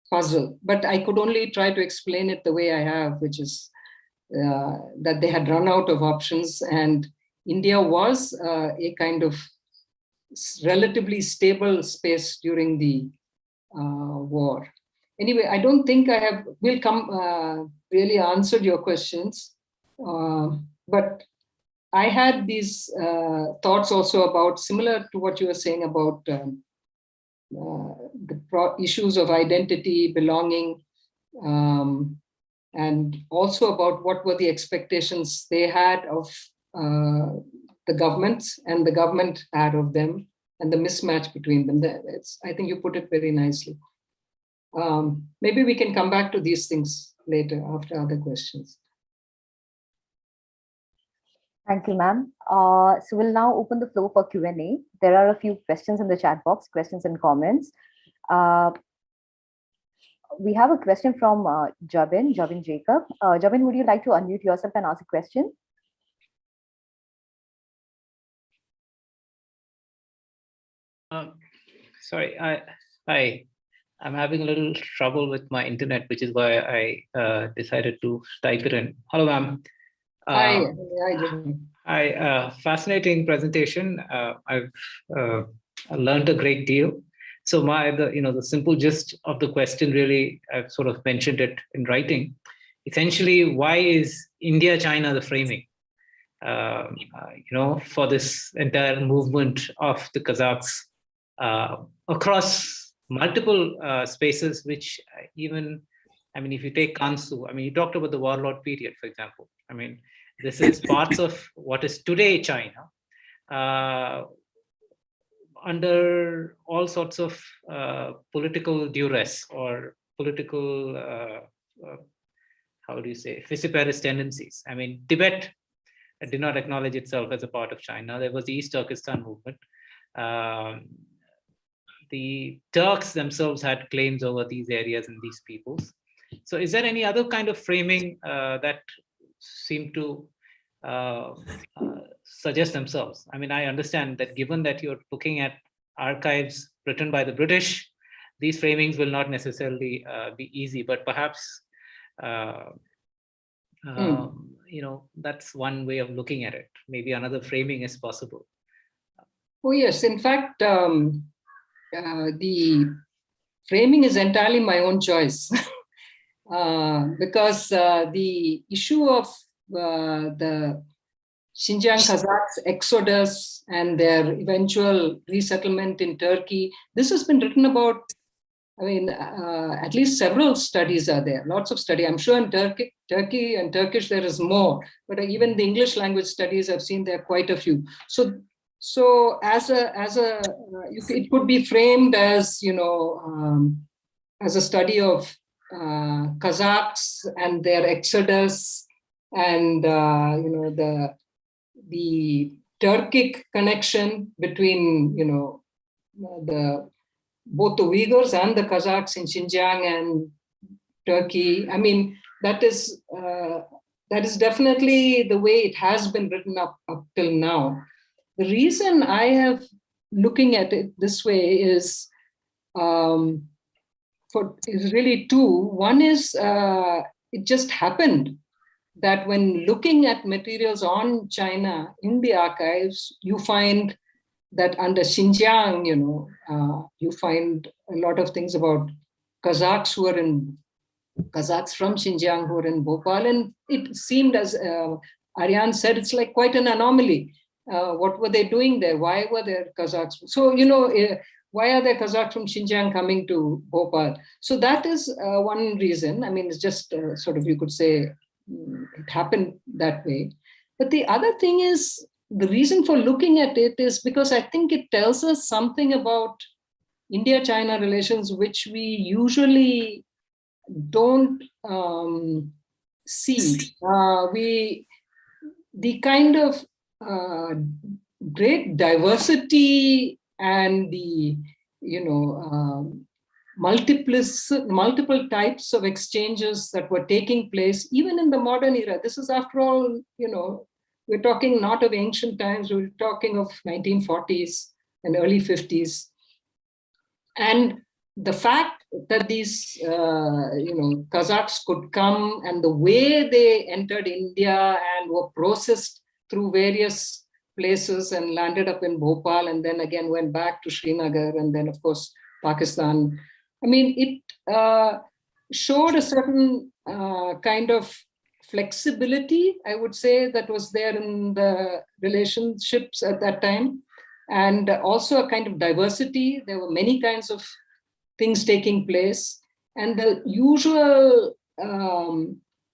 puzzle, but I could only try to explain it the way I have, which is that they had run out of options, and India was a kind of relatively stable space during the war. Anyway, I don't think I will really answered your questions, but I had these thoughts also about, similar to what you were saying about the issues of identity, belonging, and also about what were the expectations they had of the governments and the government had of them, and the mismatch between them. I think you put it very nicely. Maybe we can come back to these things later after other questions. Thank you, ma'am. So we'll now open the floor for Q&A. There are a few questions in the chat box, questions and comments. We have a question from Jabin Jacob. Jabin, would you like to unmute yourself and ask a question? Sorry, I'm having a little trouble with my internet, which is why I decided to type it in. Hello, ma'am. Hi. Fascinating presentation. I've learned a great deal. So the simple gist of the question, really, I've sort of mentioned it in writing. Essentially, why is India-China the framing, for this entire movement of the Kazakhs across multiple spaces, which even, if you take Kansu, you talked about the warlord period, for example. This is parts of what is today China, under all sorts of political duress or political, how do you say, fissiparous tendencies. Tibet did not acknowledge itself as a part of China. There was the East Turkestan movement. The Turks themselves had claims over these areas and these peoples. So is there any other kind of framing that seem to suggest themselves? I understand that given that you're looking at archives written by the British, these framings will not necessarily be easy, but perhaps that's one way of looking at it. Maybe another framing is possible. Oh yes, in fact, the framing is entirely my own choice. Because the issue of the Xinjiang Kazakhs exodus and their eventual resettlement in Turkey, this has been written about. At least several studies are there, lots of study. I'm sure in Turkey and Turkish there is more, but even the English language studies I've seen there are quite a few. So as a it could be framed as as a study of Kazakhs and their exodus and the Turkic connection between both the Uyghurs and the Kazakhs in Xinjiang and Turkey. That is definitely the way it has been written up till now. The reason I have looking at it this way is really two. One is it just happened that when looking at materials on China in the archives, you find that under Xinjiang, you find a lot of things about Kazakhs from Xinjiang who are in Bhopal. And it seemed, as Aryan said, it's like quite an anomaly. What were they doing there? Why were there Kazakhs? So, why are there Kazakhs from Xinjiang coming to Bhopal? So that is one reason. It's just sort of, you could say, it happened that way. But the other thing is, the reason for looking at it is because I think it tells us something about India-China relations, which we usually don't see. The kind of great diversity and the multiple types of exchanges that were taking place even in the modern era. This is, after all, we're talking not of ancient times, we're talking of 1940s and early 50s. And the fact that these Kazakhs could come and the way they entered India and were processed through various places and landed up in Bhopal and then again went back to Srinagar and then, of course, Pakistan. It showed a certain kind of flexibility, I would say, that was there in the relationships at that time, and also a kind of diversity. There were many kinds of things taking place, and the usual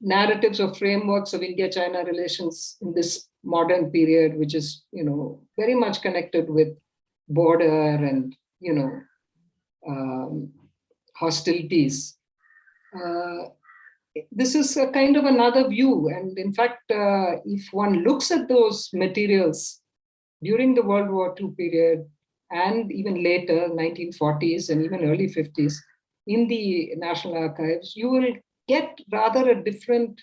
narratives or frameworks of India-China relations in this modern period, which is very much connected with border and hostilities. This is a kind of another view. And in fact, if one looks at those materials during the World War II period and even later, 1940s and even early 50s, in the National Archives, you will get rather a different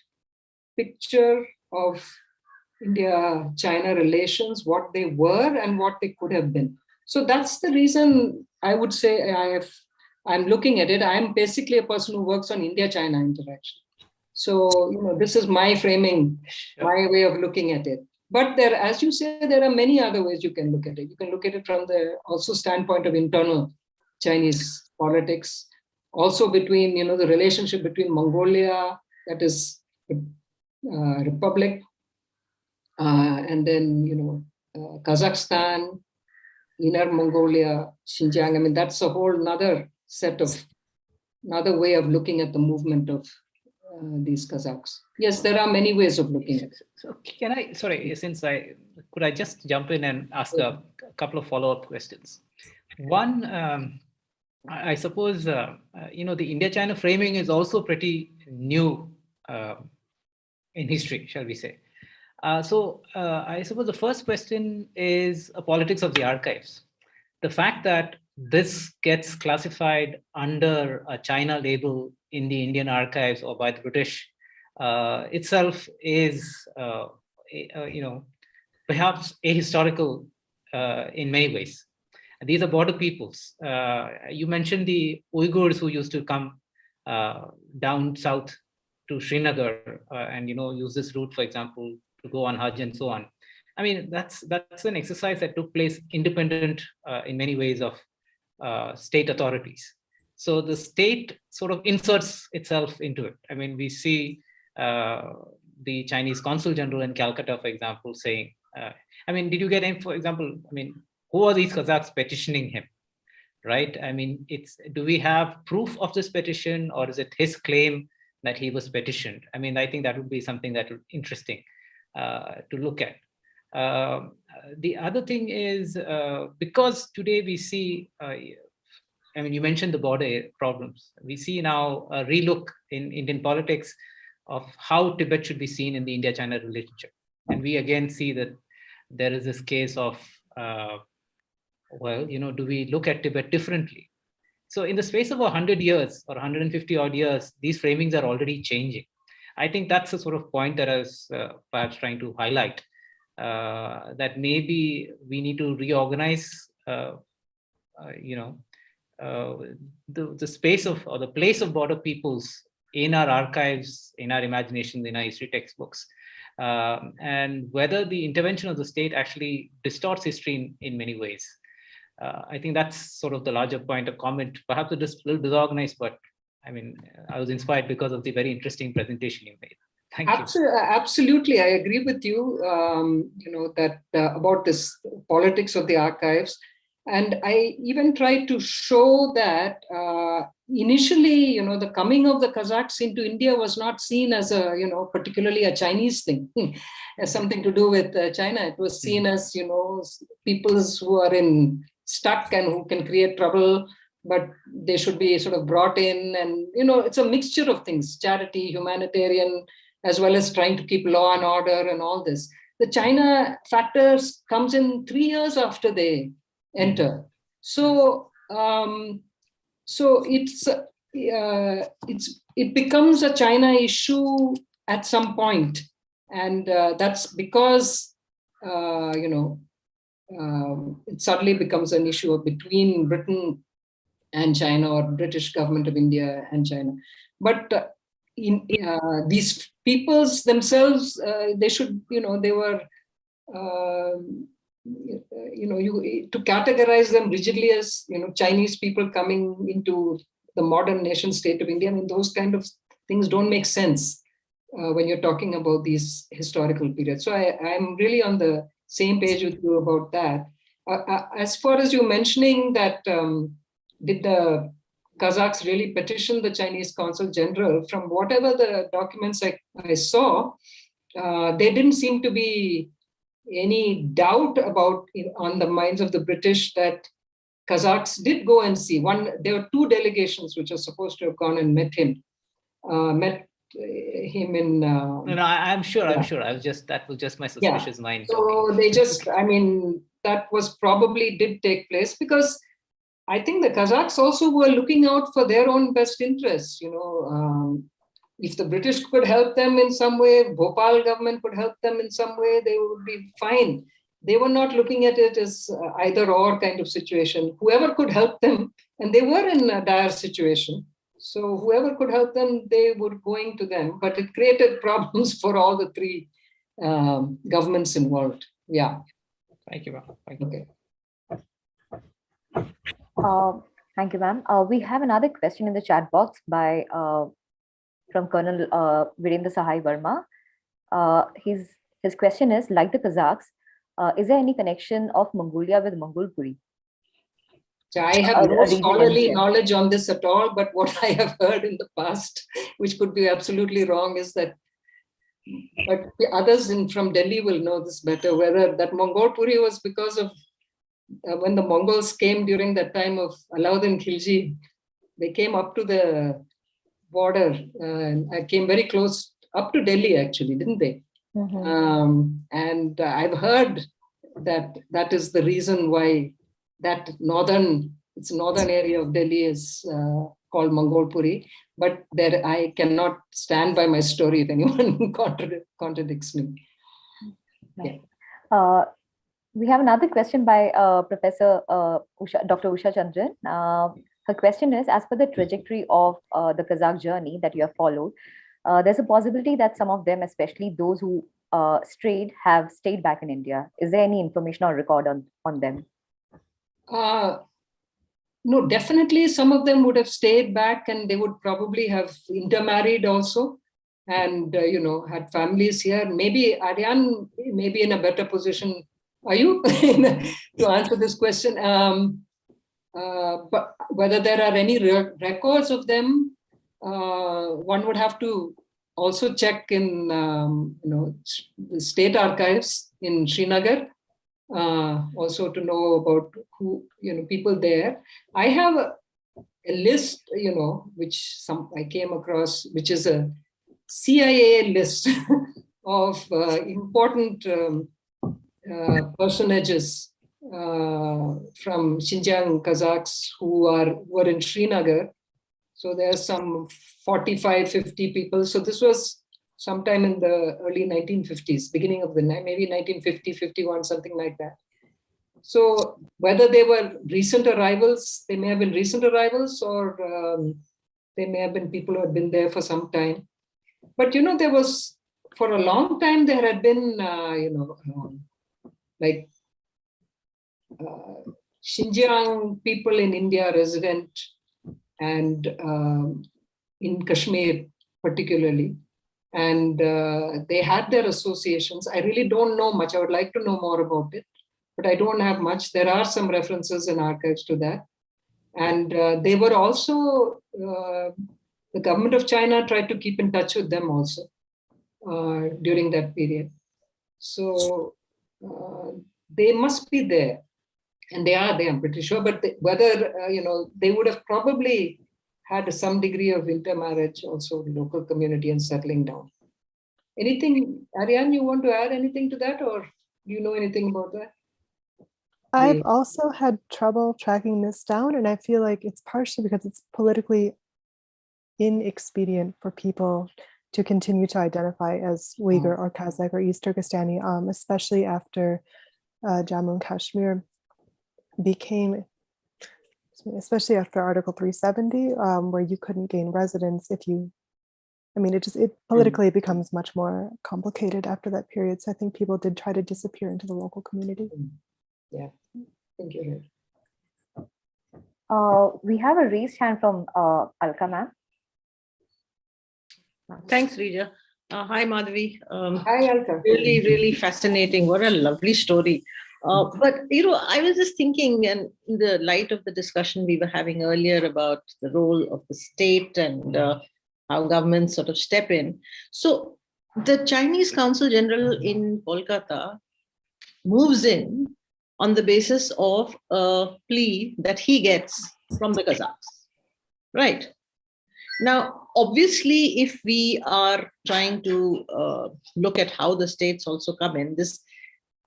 picture of India-China relations, what they were and what they could have been. So that's the reason I would say I'm looking at it. I'm basically a person who works on India-China interaction. So, this is my framing, my way of looking at it. But there, as you say, there are many other ways you can look at it. You can look at it from the also standpoint of internal Chinese politics, also between, the relationship between Mongolia, that is republic, and then, Kazakhstan, Inner Mongolia, Xinjiang. I mean, that's a whole another way of looking at the movement of these Kazakhs. Yes, there are many ways of looking at it. So can I, sorry, could I just jump in and ask a couple of follow-up questions? One, I suppose, the India-China framing is also pretty new in history, shall we say. So I suppose the first question is a politics of the archives. The fact that this gets classified under a China label in the Indian archives or by the British itself is, perhaps ahistorical in many ways. And these are border peoples. You mentioned the Uyghurs who used to come down south to Srinagar and use this route, for example, to go on Hajj and so on. I mean, that's an exercise that took place independent in many ways of state authorities. So the state sort of inserts itself into it. I mean, we see the Chinese consul general in Calcutta, for example, saying, did you get him, for example, who are these Kazakhs petitioning him, right? I mean, do we have proof of this petition, or is it his claim that he was petitioned? I mean, I think that would be something that would be interesting to look at. The other thing is, because today we see, you mentioned the border problems. We see now a relook in Indian politics of how Tibet should be seen in the India-China relationship. And we again see that there is this case of, do we look at Tibet differently? So in the space of 100 years or 150 odd years, these framings are already changing. I think that's the sort of point that I was perhaps trying to highlight, that maybe we need to reorganize, the space of, or the place of border peoples in our archives, in our imaginations, in our history textbooks, and whether the intervention of the state actually distorts history in many ways. I think that's sort of the larger point of comment. Perhaps it is a little disorganized, but I was inspired because of the very interesting presentation you made. Thank you. Absolutely, I agree with you. That about this politics of the archives, and I even tried to show that initially, the coming of the Kazakhs into India was not seen as a, particularly a Chinese thing, as something to do with China. It was seen as, peoples who are stuck and who can create trouble, but they should be sort of brought in. And, it's a mixture of things, charity, humanitarian, as well as trying to keep law and order and all this. The China factors comes in 3 years after they enter. So, it becomes a China issue at some point. And that's because, it suddenly becomes an issue between Britain and China, or British government of India and China. But these peoples themselves, they should, they were, to categorize them rigidly as, Chinese people coming into the modern nation state of India. Those kind of things don't make sense when you're talking about these historical periods. So I'm really on the same page with you about that. As far as you mentioning that, did the Kazakhs really petition the Chinese consul general? From whatever the documents I saw, there didn't seem to be any doubt about on the minds of the British that Kazakhs did go and see. There were 2 delegations which are supposed to have gone and met him in. I'm sure. That was just my suspicious mind. So they just, that was probably did take place, because I think the Kazakhs also were looking out for their own best interests. If the British could help them in some way, Bhopal government could help them in some way, they would be fine. They were not looking at it as either or kind of situation. Whoever could help them, and they were in a dire situation. So whoever could help them, they were going to them. But it created problems for all the 3 governments involved. Yeah. Thank you. Thank you. Okay. Thank you, ma'am. We have another question in the chat box by from Colonel Virendra Sahai Verma. His question is, like the Kazakhs, is there any connection of Mongolia with Mongolpuri? So I have no scholarly knowledge on this at all, but what I have heard in the past, which could be absolutely wrong, is that, but the others from Delhi will know this better, whether that Mongolpuri was because of when the Mongols came during that time of Alauddin Khilji, they came up to the border and came very close up to Delhi, actually, didn't they? And I've heard that that is the reason why that northern area of Delhi is called Mongolpuri. But there, I cannot stand by my story if anyone contradicts me. Right. Yeah. We have another question by Professor Dr. Usha Chandran. Her question is, as per the trajectory of the Kazakh journey that you have followed, there's a possibility that some of them, especially those who strayed, have stayed back in India. Is there any information or record on them? No, definitely some of them would have stayed back, and they would probably have intermarried also, and had families here. Maybe Aryan may be in a better position. Are you to answer this question? But whether there are any records of them, one would have to also check in the state archives in Srinagar, also to know about who people there. I have a list, which I came across, which is a CIA list of important personages from Xinjiang Kazakhs who were in Srinagar. So there's some 45, 50 people. So this was sometime in the early 1950s, beginning of the maybe 1950, 51, something like that. So whether they were recent arrivals, they may have been recent arrivals, or they may have been people who had been there for some time. But there was, for a long time, there had been like Xinjiang people in India resident, and in Kashmir particularly, and they had their associations. I really don't know much. I would like to know more about it, but I don't have much. There are some references in archives to that, and they were also, the government of China tried to keep in touch with them also during that period. So they must be there, and they are there, I'm pretty sure. But whether they would have probably had some degree of intermarriage also in local community and settling down. Anything, Aryan, you want to add anything to that, or do you know anything about that? I've also had trouble tracking this down, and I feel like it's partially because it's politically inexpedient for people to continue to identify as Uyghur or Kazakh or East Turkestani, especially after Jammu and Kashmir became, especially after Article 370, where you couldn't gain residence if you, it politically becomes much more complicated after that period. So I think people did try to disappear into the local community. Yeah, thank you. We have a raised hand from Alka, ma'am. Thanks, Rija. Hi, Madhavi. Hi, Alka. Really, really fascinating. What a lovely story. But, I was just thinking, and in the light of the discussion we were having earlier about the role of the state and how governments sort of step in. So the Chinese Consul General in Kolkata moves in on the basis of a plea that he gets from the Kazakhs, right? Now, obviously, if we are trying to look at how the states also come in, this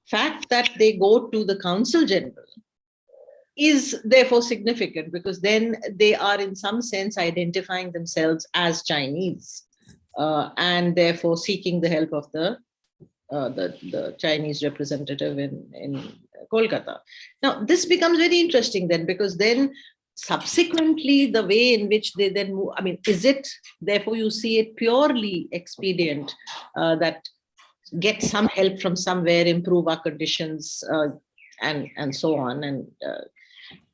fact that they go to the Consul General is therefore significant, because then they are in some sense identifying themselves as Chinese and therefore seeking the help of the Chinese representative in Kolkata. Now, this becomes very interesting then, because then subsequently the way in which they then move, is it, therefore you see it purely expedient that get some help from somewhere, improve our conditions and so on, and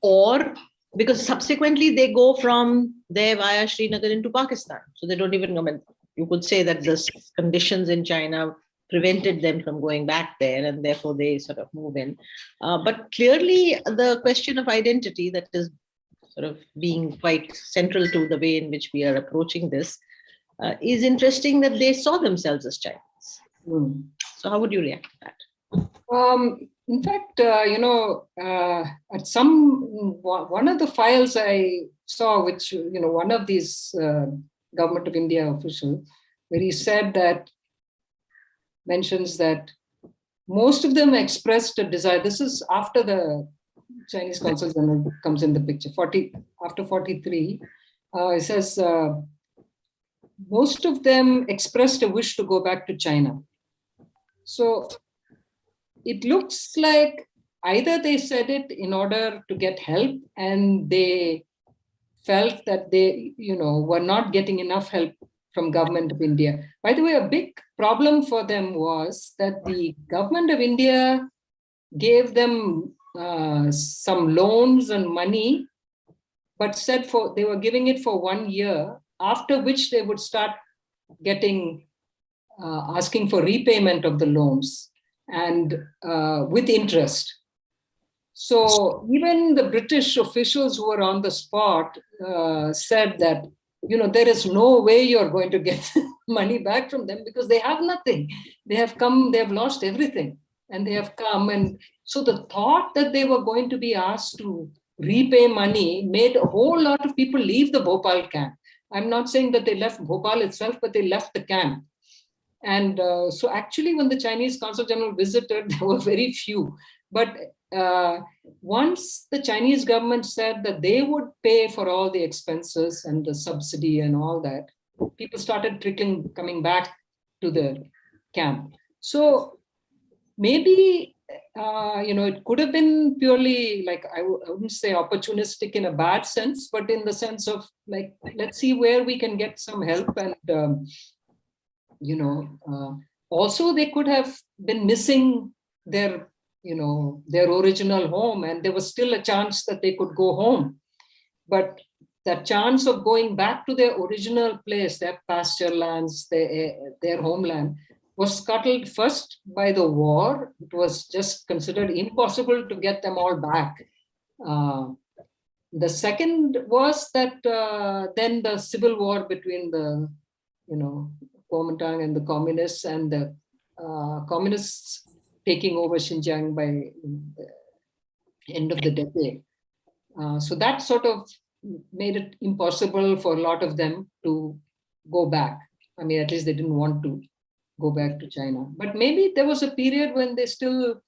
or because subsequently they go from there via Srinagar into Pakistan. So they don't even come in. You could say that the conditions in China prevented them from going back there, and therefore they sort of move in. But clearly the question of identity that is sort of being quite central to the way in which we are approaching this is interesting, that they saw themselves as Chinese. So how would you react to that? In fact, at one of the files I saw, which, one of these Government of India officials, where he said that, mentions that most of them expressed a desire. This is after the Chinese Consul General comes in the picture, after 43. It says, most of them expressed a wish to go back to China. So it looks like either they said it in order to get help, and they felt that they, were not getting enough help from Government of India. By the way, a big problem for them was that the Government of India gave them some loans and money, but said they were giving it for 1 year, after which they would start asking for repayment of the loans, and with interest. So even the British officials who were on the spot said that, there is no way you're going to get money back from them, because they have nothing. They have lost everything, and they have come. And so the thought that they were going to be asked to repay money made a whole lot of people leave the Bhopal camp. I'm not saying that they left Bhopal itself, but they left the camp. And so actually, when the Chinese Consul General visited, there were very few. But once the Chinese government said that they would pay for all the expenses and the subsidy and all that, people started coming back to the camp. So maybe, it could have been purely, like, I wouldn't say opportunistic in a bad sense, but in the sense of, like, let's see where we can get some help. And, also they could have been missing their original home, and there was still a chance that they could go home. But that chance of going back to their original place, their pasture lands, their homeland, was scuttled first by the war. It was just considered impossible to get them all back. The second was that then the civil war between the, Kuomintang and the communists, and the communists taking over Xinjiang by the end of the decade. So that sort of made it impossible for a lot of them to go back. I mean, at least they didn't want to go back to China. But maybe there was a period when they still,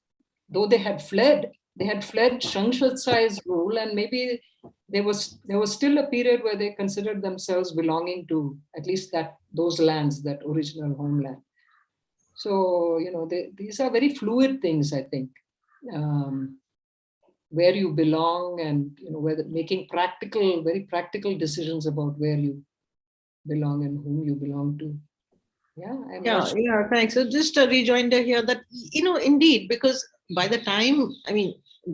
though they had fled Shangshat Tsai's rule, and maybe there was still a period where they considered themselves belonging to at least those lands, that original homeland. So, these are very fluid things, I think, where you belong, and, whether making very practical decisions about where you belong and whom you belong to. Yeah, thanks. So just a rejoinder here that, indeed, because by the time,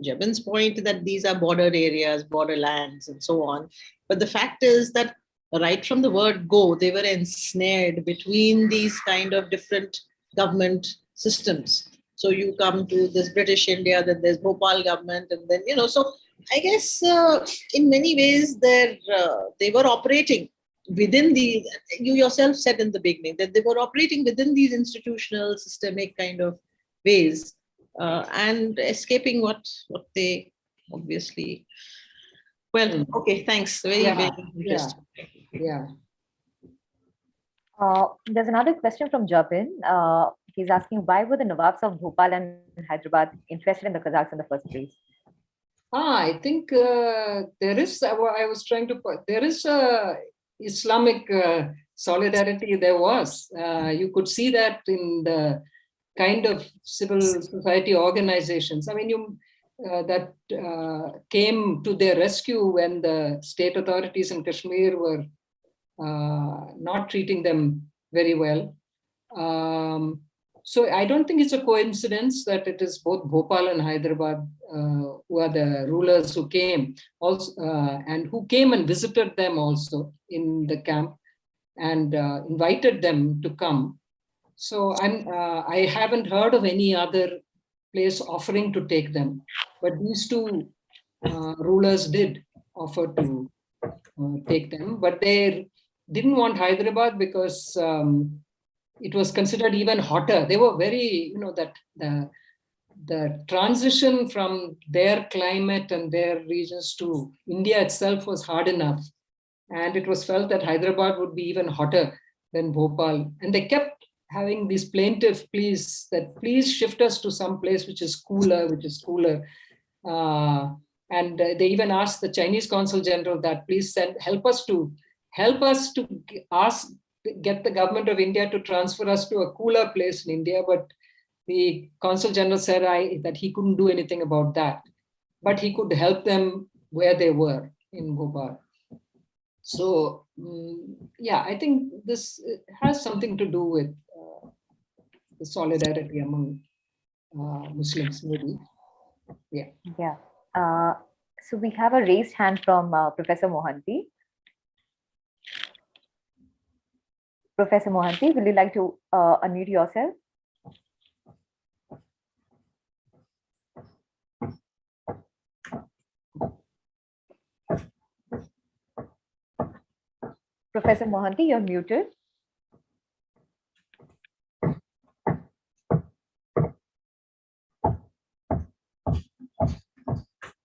Jebin's point that these are border areas, borderlands, and so on. But the fact is that right from the word go, they were ensnared between these kind of different government systems. So you come to this British India, then there's Bhopal government, and then, so I guess in many ways they were operating within these, you yourself said in the beginning, that they were operating within these institutional, systemic kind of ways, and escaping what they obviously, well, okay, thanks. Very interesting. Yeah. There's another question from Jabin. He's asking, why were the Nawabs of Bhopal and Hyderabad interested in the Kazakhs in the first place? I think there is, I was trying to put, there is a Islamic solidarity. There was. You could see that in the kind of civil society organizations. That came to their rescue when the state authorities in Kashmir were not treating them very well. So I don't think it's a coincidence that it is both Bhopal and Hyderabad who are the rulers who came also, and who came and visited them also in the camp and invited them to come. So I haven't heard of any other place offering to take them, but these two rulers did offer to take them, but they didn't want Hyderabad because it was considered even hotter. They were very, that the transition from their climate and their regions to India itself was hard enough. And it was felt that Hyderabad would be even hotter than Bhopal. And they kept having these plaintive pleas that please shift us to some place which is cooler. And they even asked the Chinese Consul General that please help us to get the government of India to transfer us to a cooler place in India. But the Consul General said that he couldn't do anything about that, but he could help them where they were in Bhopal. So yeah, I think this has something to do with the solidarity among Muslims, maybe. Yeah. Yeah. So we have a raised hand from Professor Mohanty. Professor Mohanty, will you like to unmute yourself? Professor Mohanty, you're muted.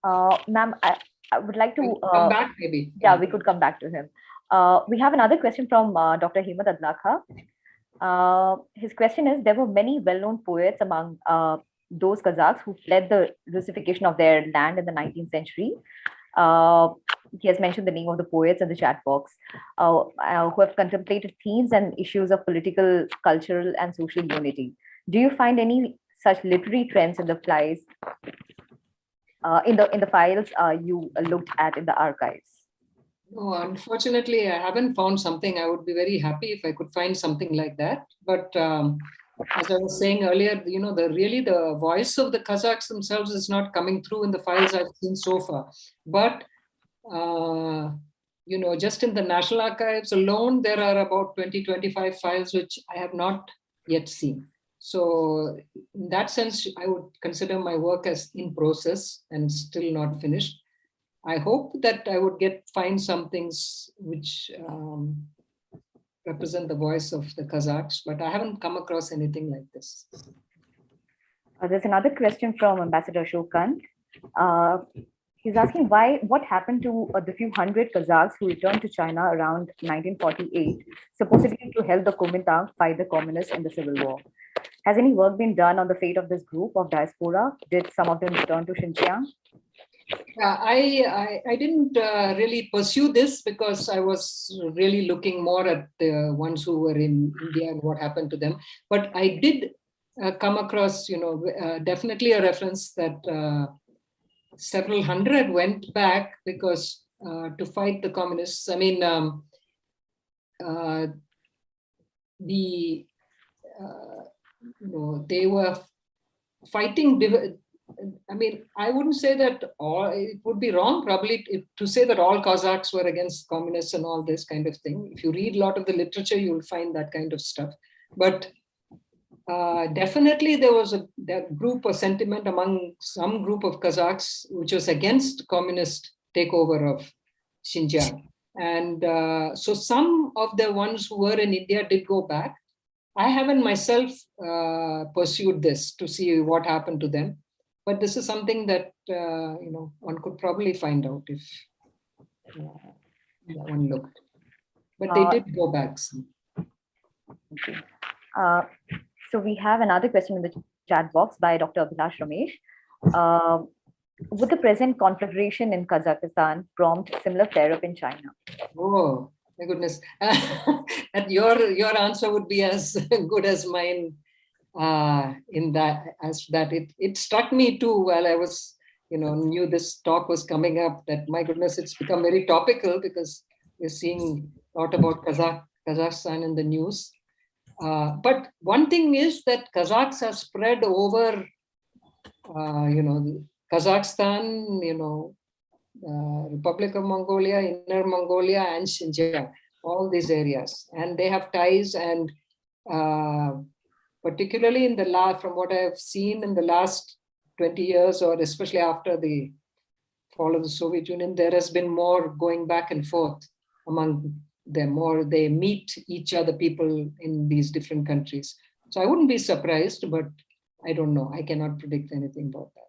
Ma'am, I would like to come back, maybe. Yeah, we could come back to him. We have another question from Dr. Hemant Adlakha. His question is, there were many well-known poets among those Kazakhs who fled the Russification of their land in the 19th century. He has mentioned the name of the poets in the chat box, who have contemplated themes and issues of political, cultural, and social unity. Do you find any such literary trends in the files you looked at in the archives? No, unfortunately, I haven't found something. I would be very happy if I could find something like that. But as I was saying earlier, the voice of the Kazakhs themselves is not coming through in the files I've seen so far. But just in the National Archives alone, there are about 20-25 files which I have not yet seen. So in that sense, I would consider my work as in process and still not finished. I hope that I would find some things which represent the voice of the Kazakhs, but I haven't come across anything like this. There's another question from Ambassador Shokant. He's asking what happened to the few hundred Kazakhs who returned to China around 1948, supposedly to help the Kumita fight the communists in the Civil War. Has any work been done on the fate of this group of Diaspora? Did some of them return to Xinjiang? I didn't really pursue this because I was really looking more at the ones who were in India and what happened to them. But I did come across, definitely a reference that several hundred went back because to fight the communists. I mean, they were fighting. I mean, I wouldn't say that it would be wrong probably to say that all Kazakhs were against communists and all this kind of thing. If you read a lot of the literature, you'll find that kind of stuff. But definitely there was that group or sentiment among some group of Kazakhs which was against communist takeover of Xinjiang. And so some of the ones who were in India did go back. I haven't myself pursued this to see what happened to them. But this is something that one could probably find out if one looked. But they did go back. Okay. So we have another question in the chat box by Dr. Abhilash Ramesh. Would the present conflagration in Kazakhstan prompt similar flare-up in China? Oh my goodness! And your answer would be as good as mine. It struck me too while I was knew this talk was coming up, that my goodness, it's become very topical because we're seeing a lot about Kazakhstan in the news. But one thing is that Kazakhs are spread over, Kazakhstan, Republic of Mongolia, Inner Mongolia, and Xinjiang, all these areas. And they have ties, and particularly in the from what I've seen in the last 20 years, or especially after the fall of the Soviet Union, there has been more going back and forth among them, or they meet each other, people in these different countries. So I wouldn't be surprised, but I don't know. I cannot predict anything about that.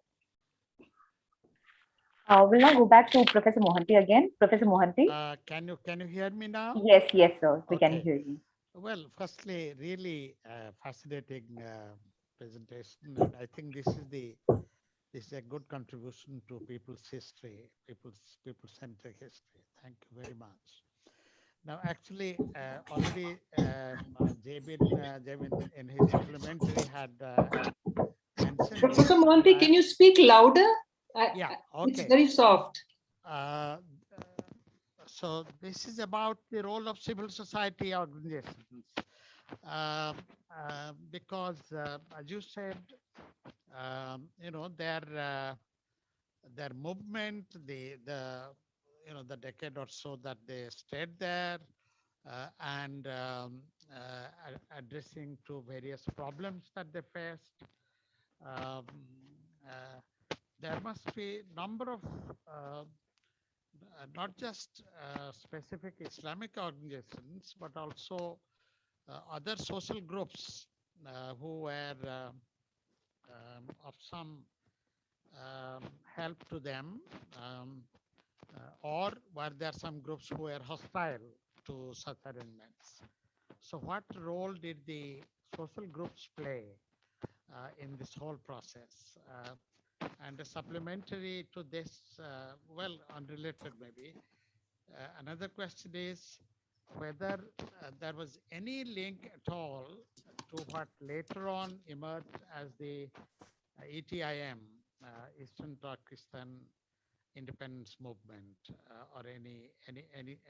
We'll now go back to Professor Mohanty again. Professor Mohanty. Can you hear me now? Yes, sir. We can Okay. hear you. Well, firstly, really fascinating presentation, and I think this is a good contribution to people's history, people-centric history. Thank you very much. Now, actually, already Jabin in his supplementary had mentioned. Professor Mohanty, can you speak louder? Yeah, okay. It's very soft. So this is about the role of civil society organizations, because as you said, their movement, the decade or so that they stayed there, and addressing to various problems that they faced. There must be a number of not just specific Islamic organizations, but also other social groups who were of some help to them, or were there some groups who were hostile to such arrangements? So what role did the social groups play in this whole process? And a supplementary to this, well, unrelated maybe, another question is whether there was any link at all to what later on emerged as the ETIM, Eastern Turkestan Independence Movement, or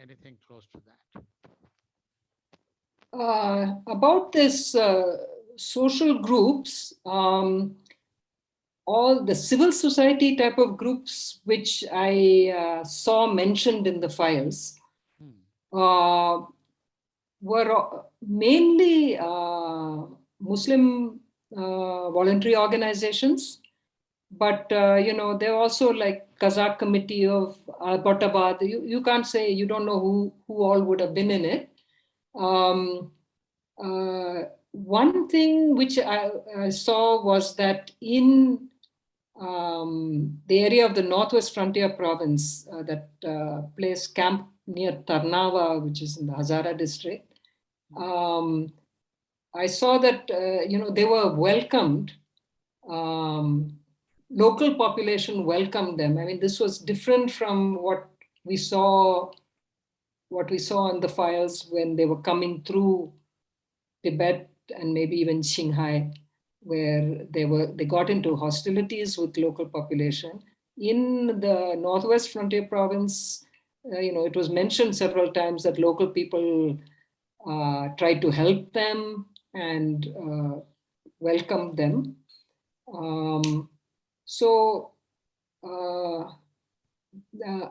anything close to that. About this social groups, all the civil society type of groups which I saw mentioned in the files were mainly Muslim voluntary organizations, but there are also like Kazakh committee of Abbottabad. You can't say, you don't know who all would have been in it. One thing which I saw was that in the area of the Northwest Frontier Province, that place camp near Tarnava, which is in the Hazara district, I saw that they were welcomed. Local population welcomed them. I mean, this was different from what we saw in the files when they were coming through Tibet and maybe even Qinghai, where they got into hostilities with local population. In the Northwest Frontier Province, it was mentioned several times that local people tried to help them and welcomed them.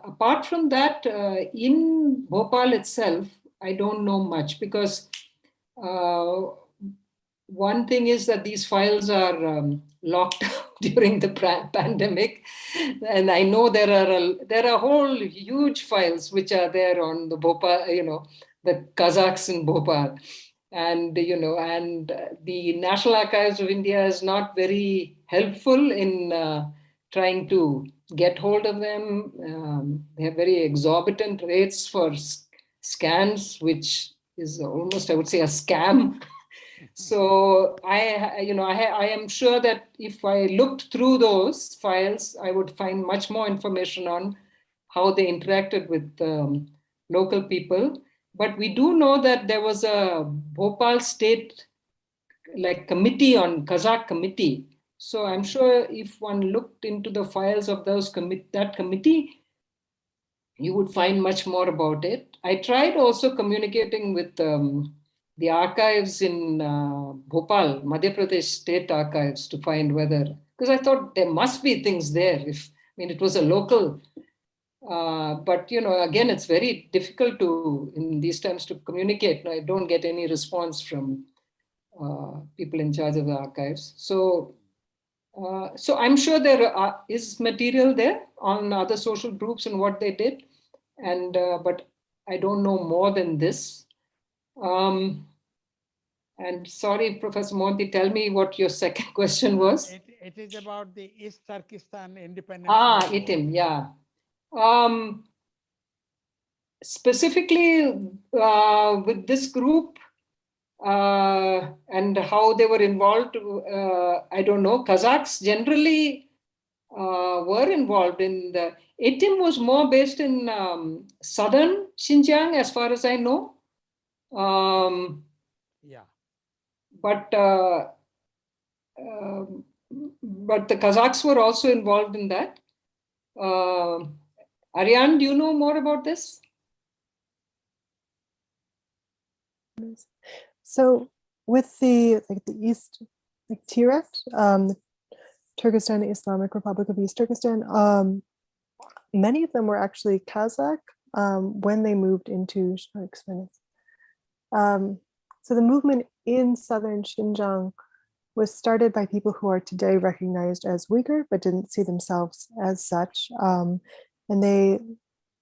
Apart from that, in Bhopal itself, I don't know much, because one thing is that these files are locked during the pandemic, and I know there are whole huge files which are there on the Bhopal, the Kazakhs in Bhopal, and the National Archives of India is not very helpful in trying to get hold of them. They have very exorbitant rates for scans, which is almost, I would say, a scam. So I am sure that if I looked through those files, I would find much more information on how they interacted with local people. But we do know that there was a Bhopal state committee on Kazakh committee. So I'm sure if one looked into the files of that committee, you would find much more about it. I tried also communicating with the the archives in Bhopal, Madhya Pradesh State Archives, to find whether, because I thought there must be things there. It was a local, but again, it's very difficult to, in these times, to communicate. I don't get any response from people in charge of the archives. So I'm sure there is material there on other social groups and what they did, and but I don't know more than this. And sorry, Professor Monti, tell me what your second question was. It is about the East Turkestan independence. ITIM, yeah. Specifically with this group and how they were involved, I don't know. Kazakhs generally were involved in the... ITIM was more based in southern Xinjiang, as far as I know. Yeah. But the Kazakhs were also involved in that. Ariane, do you know more about this? So with the East, Tiret, Turkestan Islamic Republic of East Turkestan, many of them were actually Kazakh when they moved into. So the movement in southern Xinjiang was started by people who are today recognized as Uyghur, but didn't see themselves as such. And they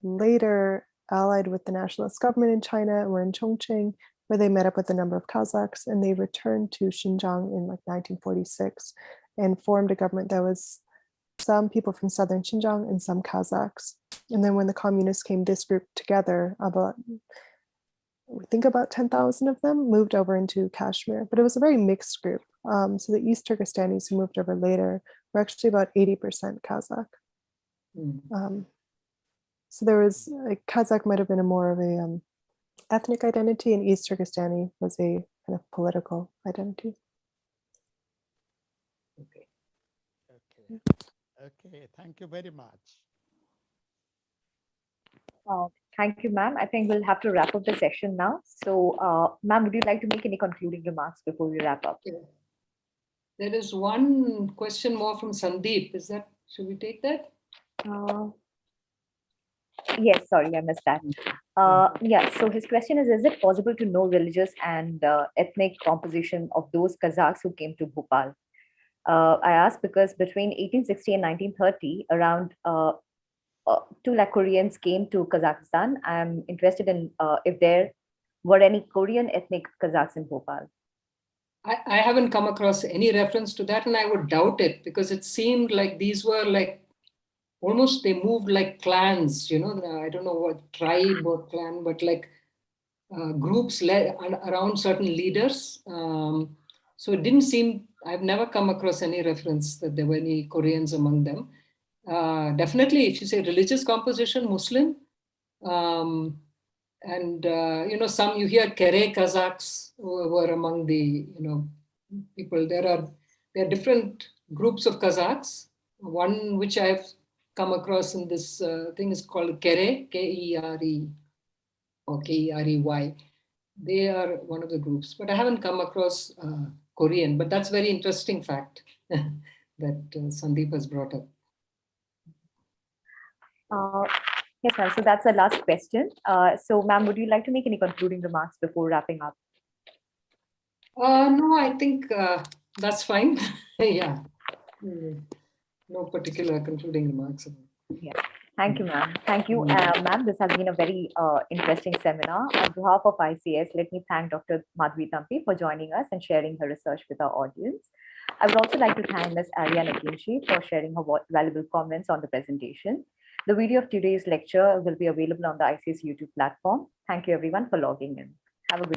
later allied with the nationalist government in China and were in Chongqing, where they met up with a number of Kazakhs, and they returned to Xinjiang in 1946 and formed a government that was some people from southern Xinjiang and some Kazakhs. And then when the communists came, this group together, about 10,000 of them moved over into Kashmir, but it was a very mixed group. So the East Turkestanis who moved over later were actually about 80% Kazakh. So there was, Kazakh might have been more of a ethnic identity, and East Turkestani was a kind of political identity. Okay, thank you very much. Thank you, ma'am. I think we'll have to wrap up the session now. So, ma'am, would you like to make any concluding remarks before we wrap up? Yeah. There is one question more from Sandeep. Should we take that? Yes, sorry, I missed that. Yeah, so his question is it possible to know religious and ethnic composition of those Kazakhs who came to Bhopal? I ask because between 1860 and 1930, around 2 lakh Koreans came to Kazakhstan. I'm interested in if there were any Korean ethnic Kazakhs in Bhopal. I haven't come across any reference to that, and I would doubt it, because it seemed like these were almost, they moved like clans, I don't know what tribe or clan, but groups led around certain leaders. So it didn't seem, I've never come across any reference that there were any Koreans among them. Definitely, if you say religious composition, Muslim, and some, you hear Kere Kazakhs were among the people. There are different groups of Kazakhs. One which I've come across in this thing is called Kere, K-E-R-E or K-E-R-E-Y. They are one of the groups, but I haven't come across Korean. But that's a very interesting fact that Sandeep has brought up. Yes, ma'am. So that's the last question. So, ma'am, would you like to make any concluding remarks before wrapping up? No, I think that's fine. Yeah. No particular concluding remarks. Yeah. Thank you, ma'am. Thank you, ma'am. This has been a very interesting seminar. On behalf of ICS, let me thank Dr. Madhvi Tampi for joining us and sharing her research with our audience. I would also like to thank Ms. Ariane Akinci for sharing her valuable comments on the presentation. The video of today's lecture will be available on the ICS YouTube platform. Thank you, everyone, for logging in. Have a good